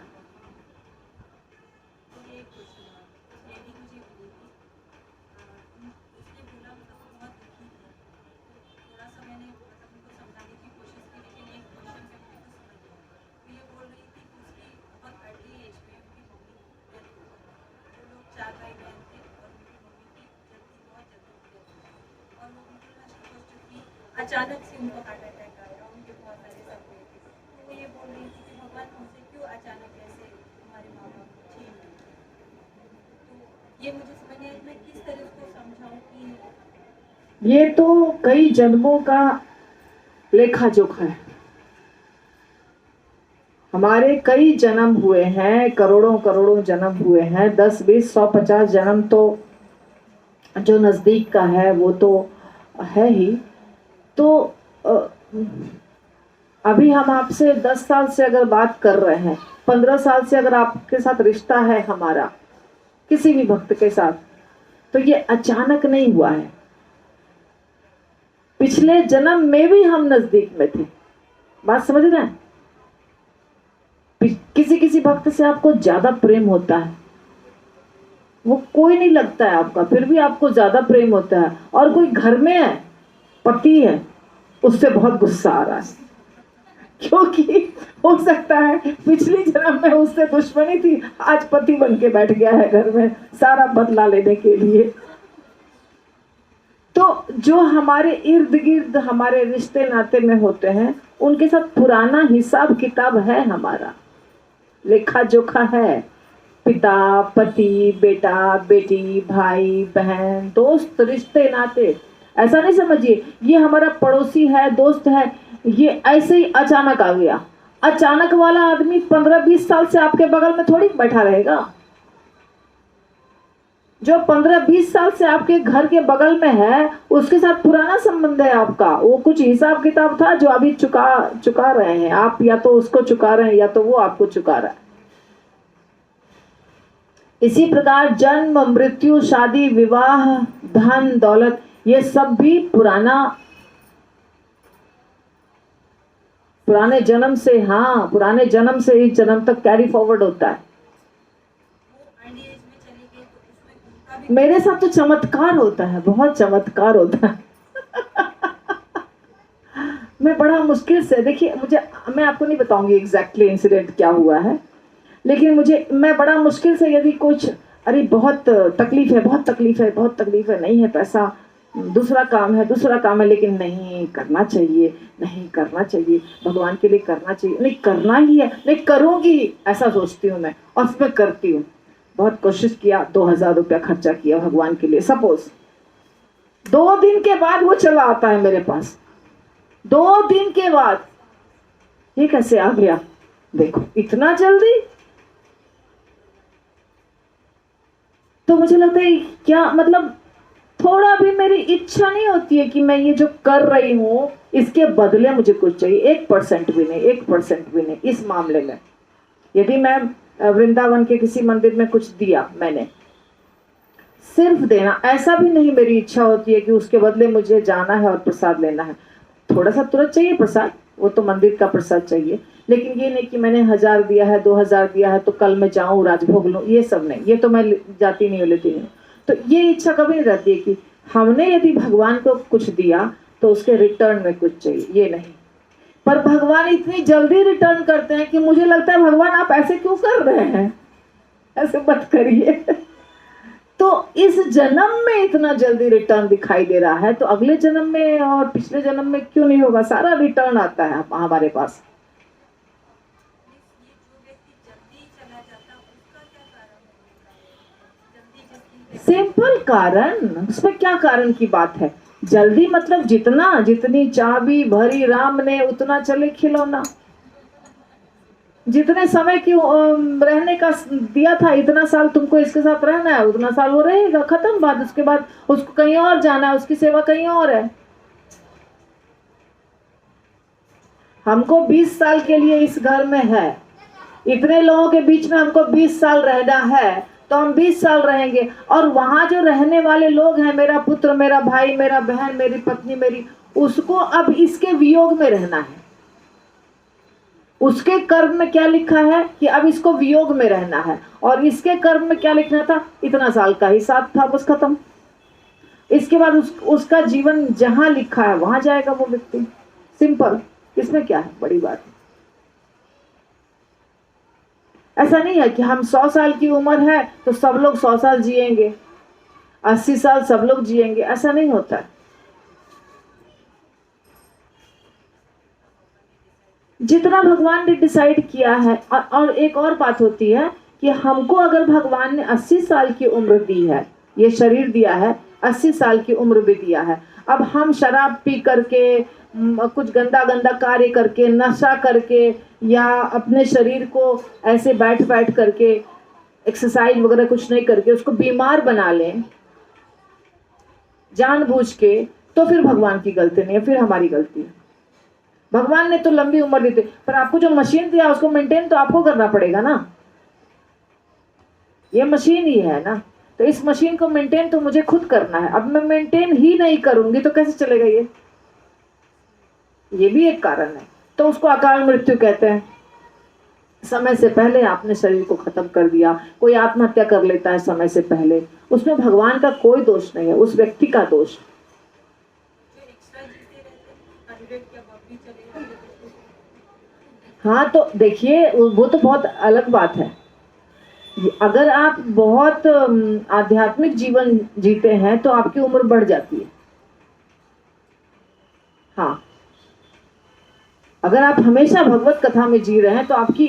अचानक से उनको हार्ट अटैक आया, उनके बहुत सारे सपने थे। तो वो ये बोल रही थी कि भगवान हमसे क्यों अचानक ऐसे हमारे माँ बाप छीन लिए। तो ये मुझे समझ नहीं आया, मैं किस तरह उसको समझाऊं कि ये तो कई जन्मों का लेखा जोखा है। हमारे कई जन्म हुए हैं, करोड़ों करोड़ों जन्म हुए हैं। 10, 20, 100, 50 जन्म तो जो नजदीक का है वो तो है ही। तो अभी हम आपसे 10 साल से अगर बात कर रहे हैं, 15 साल से अगर आपके साथ रिश्ता है हमारा किसी भी भक्त के साथ, तो ये अचानक नहीं हुआ है। पिछले जन्म में भी हम नजदीक में थे। बात समझ रहे हैं? किसी किसी भक्त से आपको ज्यादा प्रेम होता है, वो कोई नहीं लगता है आपका, फिर भी आपको ज्यादा प्रेम होता है। और कोई घर में है, पति है, उससे बहुत गुस्सा आ रहा है, क्योंकि हो सकता है पिछली जन्म में उससे दुश्मनी थी, आज पति बन के बैठ गया है घर में सारा बदला लेने के लिए। तो जो हमारे इर्द गिर्द हमारे रिश्ते नाते में होते हैं, उनके साथ पुराना हिसाब किताब है, हमारा लेखा जोखा है। पिता, पति, बेटा, बेटी, भाई, बहन, दोस्त, रिश्ते नाते। ऐसा नहीं समझिए ये हमारा पड़ोसी है, दोस्त है, ये ऐसे ही अचानक आ गया। अचानक वाला आदमी 15-20 साल से आपके बगल में थोड़ी बैठा रहेगा। जो 15-20 साल से आपके घर के बगल में है, उसके साथ पुराना संबंध है आपका। वो कुछ हिसाब किताब था जो अभी चुका रहे हैं आप, या तो उसको चुका रहे हैं या तो वो आपको चुका रहा है। इसी प्रकार जन्म, मृत्यु, शादी, विवाह, धन, दौलत, ये सब भी पुराने जन्म से, हाँ, पुराने जन्म से इस जन्म तक कैरी फॉरवर्ड होता है। मेरे साथ तो चमत्कार होता है, बहुत चमत्कार होता है। मैं बड़ा मुश्किल से, देखिए मैं आपको नहीं बताऊंगी एग्जैक्टली इंसिडेंट क्या हुआ है, लेकिन मैं बड़ा मुश्किल से, यदि कुछ अरे बहुत तकलीफ है, बहुत तकलीफ है, बहुत तकलीफ है, नहीं है पैसा, दूसरा काम है, लेकिन नहीं करना चाहिए, नहीं करना चाहिए, भगवान के लिए करना चाहिए, नहीं करना ही है, नहीं करूंगी, ऐसा सोचती हूँ मैं, और मैं करती हूँ। बहुत कोशिश किया, 2000 रुपया खर्चा किया भगवान के लिए। सपोज 2 दिन के बाद वो चला आता है मेरे पास। 2 दिन के बाद ये कैसे आ गया? देखो इतना जल्दी। तो मुझे लगता है क्या मतलब, थोड़ा भी मेरी इच्छा नहीं होती है कि मैं ये जो कर रही हूं इसके बदले मुझे कुछ चाहिए। 1% भी नहीं, 1% भी नहीं। इस मामले में यदि मैं वृंदावन के किसी मंदिर में कुछ दिया, मैंने सिर्फ देना, ऐसा भी नहीं मेरी इच्छा होती है कि उसके बदले मुझे जाना है और प्रसाद लेना है। थोड़ा सा तुरंत चाहिए प्रसाद, वो तो मंदिर का प्रसाद चाहिए, लेकिन ये नहीं कि मैंने 1000 दिया है, 2000 दिया है तो कल मैं जाऊं राजभोग लूं, ये सब नहीं। ये तो मैं जाती नहीं, लेती नहीं। तो ये इच्छा कभी नहीं रहती है कि हमने यदि भगवान को कुछ दिया तो उसके रिटर्न में कुछ चाहिए, ये नहीं। पर भगवान इतनी जल्दी रिटर्न करते हैं कि मुझे लगता है भगवान आप ऐसे क्यों कर रहे हैं, ऐसे मत करिए। तो इस जन्म में इतना जल्दी रिटर्न दिखाई दे रहा है, तो अगले जन्म में और पिछले जन्म में क्यों नहीं होगा? सारा रिटर्न आता है हमारे पास। ये जो व्यक्ति जल्दी चला जाता उसका क्या कारण होता है? जल्दी सिंपल कारण, उसमें क्या कारण की बात है? जल्दी मतलब जितनी चाबी भरी राम ने उतना चले खिलौना। जितने समय की रहने का दिया था, इतना साल तुमको इसके साथ रहना है, उतना साल वो रहेगा, खत्म बात। उसके बाद उसको कहीं और जाना है, उसकी सेवा कहीं और है। हमको 20 साल के लिए इस घर में है, इतने लोगों के बीच में हमको 20 साल रहना है, तो हम 20 साल रहेंगे। और वहां जो रहने वाले लोग हैं, मेरा पुत्र, मेरा भाई, मेरा बहन, मेरी पत्नी, मेरी, उसको अब इसके वियोग में रहना है। उसके कर्म में क्या लिखा है कि अब इसको वियोग में रहना है, और इसके कर्म में क्या लिखना था? इतना साल का ही साथ था, बस खत्म। इसके बाद उसका जीवन जहां लिखा है वहां जाएगा वो व्यक्ति। सिंपल, इसमें क्या है बड़ी बात? ऐसा नहीं है कि हम 100 साल की उम्र है तो सब लोग 100 साल जिएंगे, 80 साल सब लोग जिएंगे, ऐसा नहीं होता है। जितना भगवान ने डिसाइड किया है। और एक और बात होती है कि हमको अगर भगवान ने 80 साल की उम्र दी है, ये शरीर दिया है, 80 साल की उम्र भी दिया है, अब हम शराब पी करके, कुछ गंदा गंदा कार्य करके, नशा करके, या अपने शरीर को ऐसे बैठ बैठ करके एक्सरसाइज वगैरह कुछ नहीं करके उसको बीमार बना लें जानबूझ के, तो फिर भगवान की गलती नहीं है, फिर हमारी गलती है। भगवान ने तो लंबी उम्र दी थी, पर आपको जो मशीन दिया उसको मेंटेन तो आपको करना पड़ेगा ना। ये मशीन ही है ना, तो इस मशीन को मेंटेन तो मुझे खुद करना है। अब मैं मेंटेन ही नहीं करूंगी तो कैसे चलेगा? ये भी एक कारण है। तो उसको अकाल मृत्यु कहते हैं। समय से पहले आपने शरीर को खत्म कर दिया। कोई आत्महत्या कर लेता है समय से पहले, उसमें भगवान का कोई दोष नहीं है, उस व्यक्ति का दोष। हाँ, तो देखिए वो तो बहुत अलग बात है। अगर आप बहुत आध्यात्मिक जीवन जीते हैं तो आपकी उम्र बढ़ जाती है। हाँ, अगर आप हमेशा भगवत कथा में जी रहे हैं तो आपकी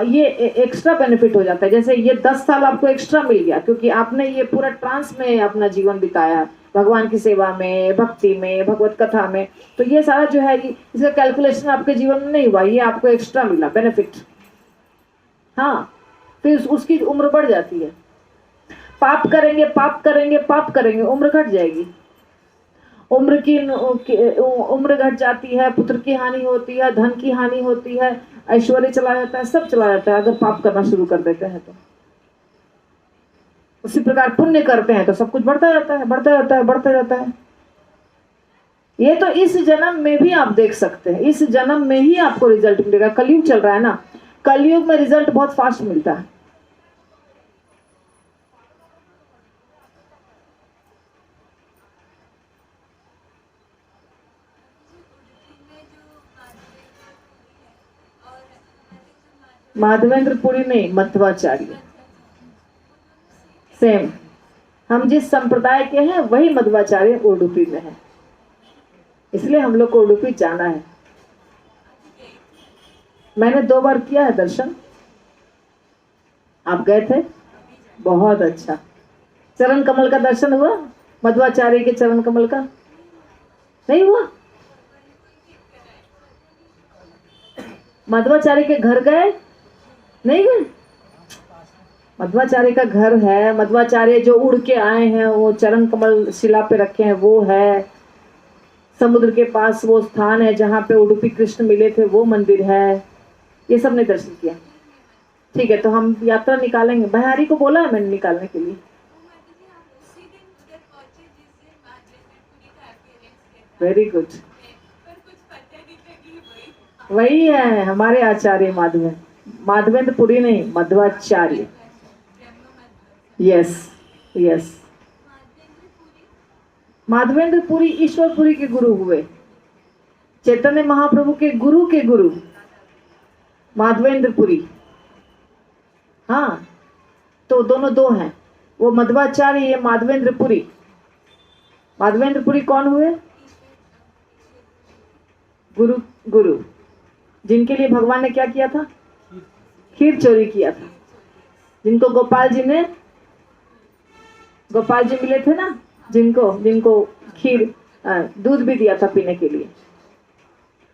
ये एक्स्ट्रा बेनिफिट हो जाता है। जैसे ये 10 साल आपको एक्स्ट्रा मिल गया क्योंकि आपने ये पूरा ट्रांस में अपना जीवन बिताया है, भगवान की सेवा में, भक्ति में, भगवत कथा में। तो ये सारा जो है इसका कैलकुलेशन आपके जीवन में नहीं हुआ, ये आपको एक्स्ट्रा मिला बेनिफिट। हाँ, फिर उसकी उम्र बढ़ जाती है। पाप करेंगे, पाप करेंगे, पाप करेंगे, उम्र घट जाएगी। उम्र घट जाती है, पुत्र की हानि होती है, धन की हानि होती है, ऐश्वर्य चला जाता है, सब चला जाता है अगर पाप करना शुरू कर देते हैं तो। उसी प्रकार पुण्य करते हैं तो सब कुछ बढ़ता जाता है, बढ़ता जाता है, बढ़ता जाता है। ये तो इस जन्म में भी आप देख सकते हैं, इस जन्म में ही आपको रिजल्ट मिलेगा। कलयुग चल रहा है ना, कलयुग में रिजल्ट बहुत फास्ट मिलता है। माधवेंद्रपुरी नहीं, मध्वाचार्य सेम। हम जिस संप्रदाय के हैं वही मध्वाचार्य उडुपी में है, इसलिए हम लोग को उडुपी जाना है। मैंने 2 बार किया है दर्शन। आप गए थे? बहुत अच्छा। चरण कमल का दर्शन हुआ? मध्वाचार्य के चरण कमल का नहीं हुआ? मध्वाचार्य के घर गए? नहीं गए? मध्वाचार्य का घर है, मध्वाचार्य जो उड़ के आए हैं वो चरण कमल शिला पे रखे हैं, वो है। समुद्र के पास वो स्थान है जहाँ पे उडुपी कृष्ण मिले थे, वो मंदिर है। ये सब ने दर्शन किया। ठीक है, तो हम यात्रा निकालेंगे। बहारी को बोला है मैंने निकालने के लिए। Very good. वही है हमारे आचार्य माधवेंद्रपुरी नहीं, मध्वाचार्य। यस यस, माधवेंद्रपुरी ईश्वरपुरी के गुरु हुए, चैतन्य महाप्रभु के गुरु माधवेंद्रपुरी। हाँ, तो दोनों 2 हैं। वो मध्वाचार्य, ये माधवेंद्रपुरी। माधवेंद्रपुरी कौन हुए? गुरु। गुरु जिनके लिए भगवान ने क्या किया था? खीर चोरी किया था। जिनको गोपाल जी मिले थे ना, जिनको खीर दूध भी दिया था पीने के लिए।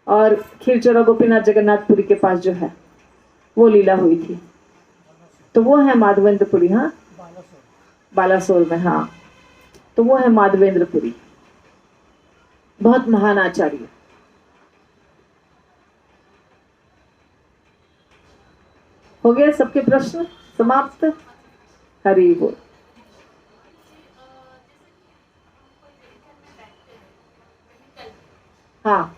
और खीर चोरा गोपीनाथ जगन्नाथपुरी के पास जो है वो लीला हुई थी। तो वो है माधवेंद्रपुरी। हाँ, बालासोर में। हाँ, तो वो है माधवेंद्रपुरी, बहुत महान आचार्य। हो गया सबके प्रश्न समाप्त? हरि बोल। हाँ।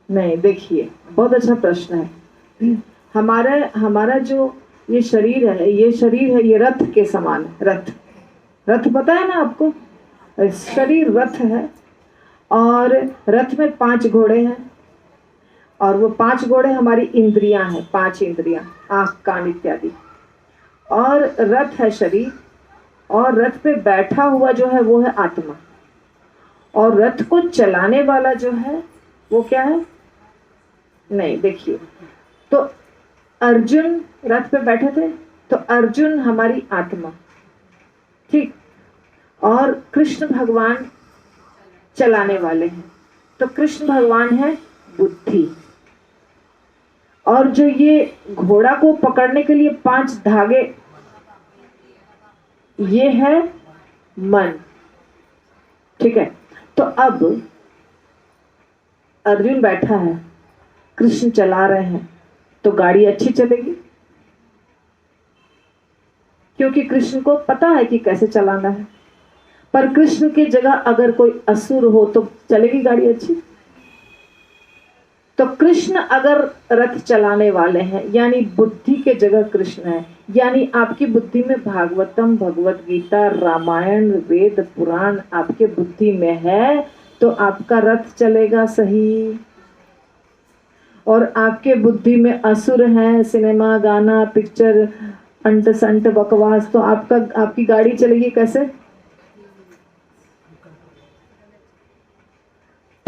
नहीं, देखिए बहुत अच्छा प्रश्न है। हमारा जो ये शरीर है, ये रथ के समान है। रथ पता है ना आपको? शरीर रथ है, और रथ में 5 घोड़े हैं, और वो 5 घोड़े हमारी इंद्रियां हैं, 5 इंद्रियां, आंख, कान इत्यादि। और रथ है शरीर, और रथ पे बैठा हुआ जो है वो है आत्मा। और रथ को चलाने वाला जो है वो क्या है? नहीं, देखिए, तो अर्जुन रथ पे बैठे थे, तो अर्जुन हमारी आत्मा, ठीक, और कृष्ण भगवान चलाने वाले हैं। तो कृष्ण भगवान है बुद्धि, और जो ये घोड़ा को पकड़ने के लिए 5 धागे, ये है मन, ठीक है। तो अब अर्जुन बैठा है, कृष्ण चला रहे हैं, तो गाड़ी अच्छी चलेगी, क्योंकि कृष्ण को पता है कि कैसे चलाना है। पर कृष्ण की जगह अगर कोई असुर हो तो चलेगी गाड़ी अच्छी? तो कृष्ण अगर रथ चलाने वाले हैं, यानी बुद्धि के जगह कृष्ण है, यानी आपकी बुद्धि में भागवतम, भगवत गीता, रामायण, वेद, पुराण आपके बुद्धि में है, तो आपका रथ चलेगा सही। और आपके बुद्धि में असुर हैं, सिनेमा, गाना, पिक्चर, अंट संट बकवास, तो आपकी गाड़ी चलेगी कैसे?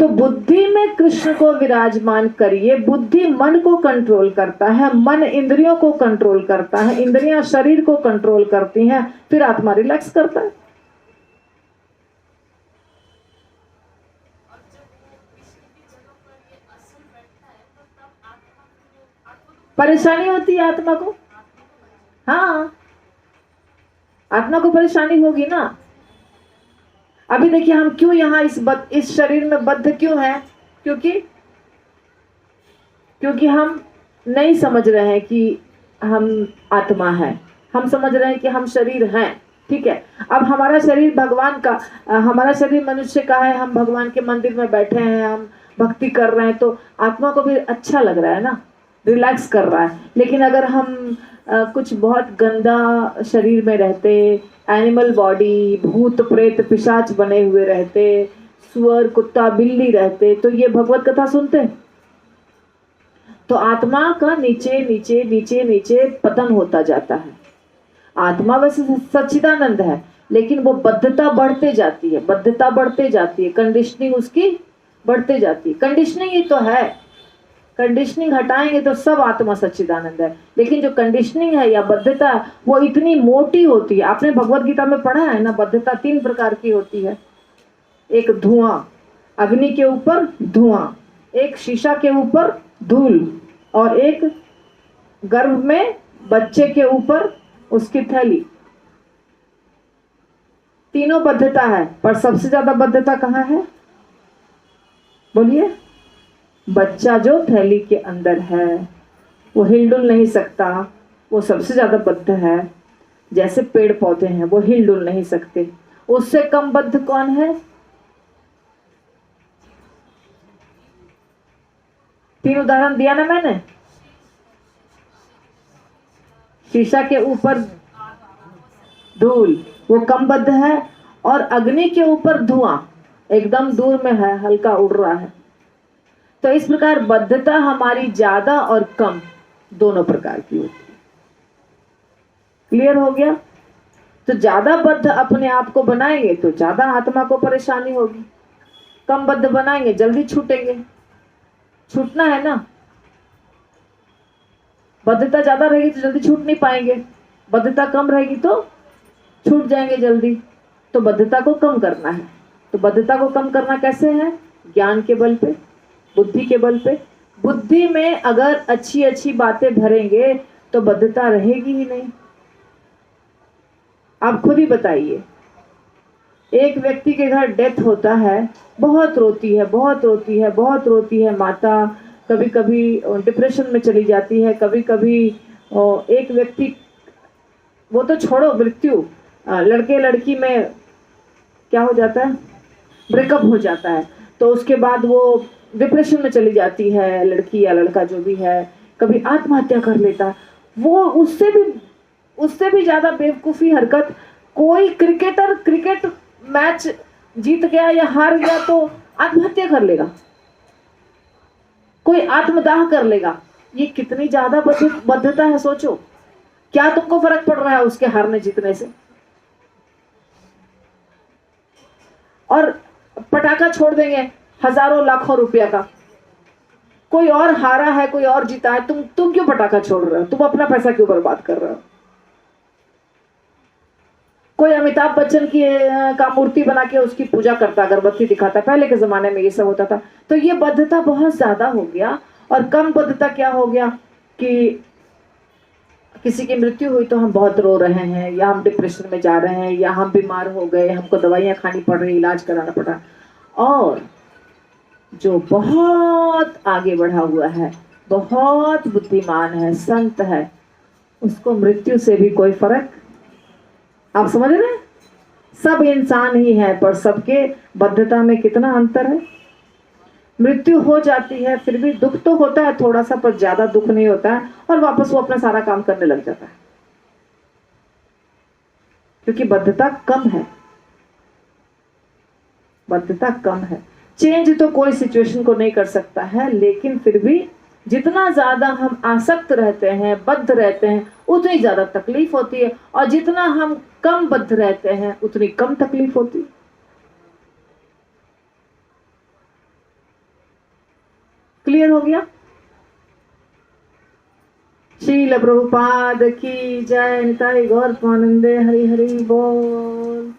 तो बुद्धि में कृष्ण को विराजमान करिए। बुद्धि मन को कंट्रोल करता है, मन इंद्रियों को कंट्रोल करता है, इंद्रियां शरीर को कंट्रोल करती हैं, फिर आत्मा रिलैक्स करता है। परेशानी होती है आत्मा को। हाँ, आत्मा को परेशानी होगी ना। अभी देखिए, हम क्यों यहाँ इस शरीर में बद्ध क्यों हैं? क्योंकि हम नहीं समझ रहे हैं कि हम आत्मा है, हम समझ रहे हैं कि हम शरीर हैं, ठीक है। अब हमारा शरीर भगवान का, हमारा शरीर मनुष्य का है, हम भगवान के मंदिर में बैठे हैं, हम भक्ति कर रहे हैं, तो आत्मा को भी अच्छा लग रहा है ना, रिलैक्स कर रहा है। लेकिन अगर हम कुछ बहुत गंदा शरीर में रहते, एनिमल बॉडी, भूत प्रेत पिशाच बने हुए रहते, सुअर कुत्ता बिल्ली रहते, तो ये भगवत कथा सुनते? तो आत्मा का नीचे नीचे नीचे नीचे पतन होता जाता है। आत्मा वैसे सच्चिदानंद है, लेकिन वो बद्धता बढ़ते जाती है, बद्धता बढ़ते जाती है, कंडीशनिंग उसकी बढ़ते जाती है। कंडीशनिंग ही तो है, कंडीशनिंग हटाएंगे तो सब आत्मा सच्चिदानंद है। लेकिन जो कंडीशनिंग है या बद्धता, वो इतनी मोटी होती है। आपने भगवत गीता में पढ़ा है ना, बद्धता 3 प्रकार की होती है। एक धुआं, अग्नि के ऊपर धुआं, एक शीशा के ऊपर धूल, और एक गर्भ में बच्चे के ऊपर उसकी थैली। तीनों बद्धता है, पर सबसे ज्यादा बद्धता कहाँ है? बोलिए। बच्चा जो थैली के अंदर है, वो हिलडुल नहीं सकता, वो सबसे ज्यादा बद्ध है। जैसे पेड़ पौधे हैं, वो हिलडुल नहीं सकते। उससे कम बद्ध कौन है? 3 उदाहरण दिया ना मैंने। शीशा के ऊपर धूल, वो कम बद्ध है, और अग्नि के ऊपर धुआं एकदम दूर में है, हल्का उड़ रहा है। तो इस प्रकार बद्धता हमारी ज्यादा और कम दोनों प्रकार की होती है। क्लियर हो गया? तो ज्यादा बद्ध अपने आप को बनाएंगे तो ज्यादा आत्मा को परेशानी होगी, कम बद्ध बनाएंगे जल्दी छूटेंगे। छूटना है ना, बद्धता ज्यादा रहेगी तो जल्दी छूट नहीं पाएंगे, बद्धता कम रहेगी तो छूट जाएंगे जल्दी। तो बद्धता को कम करना है। तो बद्धता को कम करना कैसे है? ज्ञान के बल पे, बुद्धि के बल पे। बुद्धि में अगर अच्छी अच्छी बातें भरेंगे तो बद्धता रहेगी ही नहीं। आप खुद ही बताइए, एक व्यक्ति के घर डेथ होता है, बहुत रोती है, बहुत रोती है, बहुत रोती है माता, कभी कभी डिप्रेशन में चली जाती है, कभी कभी एक व्यक्ति, वो तो छोड़ो मृत्यु, लड़के लड़की में क्या हो जाता है, ब्रेकअप हो जाता है, तो उसके बाद वो डिप्रेशन में चली जाती है लड़की या लड़का जो भी है, कभी आत्महत्या कर लेता। वो उससे भी ज्यादा बेवकूफी हरकत, कोई क्रिकेटर क्रिकेट मैच जीत गया या हार गया तो आत्महत्या कर लेगा, कोई आत्मदाह कर लेगा। ये कितनी ज्यादा बद्धता है, सोचो। क्या तुमको फर्क पड़ रहा है उसके हारने जीतने से? और पटाखा छोड़ देंगे हजारों लाखों रुपया का, कोई और हारा है, कोई और जीता है, तुम क्यों पटाखा छोड़ रहे हो? तुम अपना पैसा क्यों बर्बाद कर रहे हो? कोई अमिताभ बच्चन की का मूर्ति बना के उसकी पूजा करता, अगरबत्ती दिखाता, पहले के जमाने में ये सब होता था। तो ये बद्धता बहुत ज्यादा हो गया। और कम बद्धता क्या हो गया कि किसी की मृत्यु हुई तो हम बहुत रो रहे हैं, या हम डिप्रेशन में जा रहे हैं, या हम बीमार हो गए, हमको दवाइयां खानी पड़ रही, इलाज कराना पड़ा। और जो बहुत आगे बढ़ा हुआ है, बहुत बुद्धिमान है, संत है, उसको मृत्यु से भी कोई फर्क, आप समझ रहे हैं? सब इंसान ही है, पर सबके बद्धता में कितना अंतर है। मृत्यु हो जाती है फिर भी दुख तो होता है थोड़ा सा, पर ज्यादा दुख नहीं होता है, और वापस वो अपना सारा काम करने लग जाता है, क्योंकि बद्धता कम है। बद्धता कम है। चेंज तो कोई सिचुएशन को नहीं कर सकता है, लेकिन फिर भी जितना ज्यादा हम आसक्त रहते हैं, बद्ध रहते हैं, उतनी ज्यादा तकलीफ होती है, और जितना हम कम बद्ध रहते हैं उतनी कम तकलीफ होती है। क्लियर हो गया? श्रील प्रभुपाद की जय। निताई गौर आनंदे। हरि हरि बोल।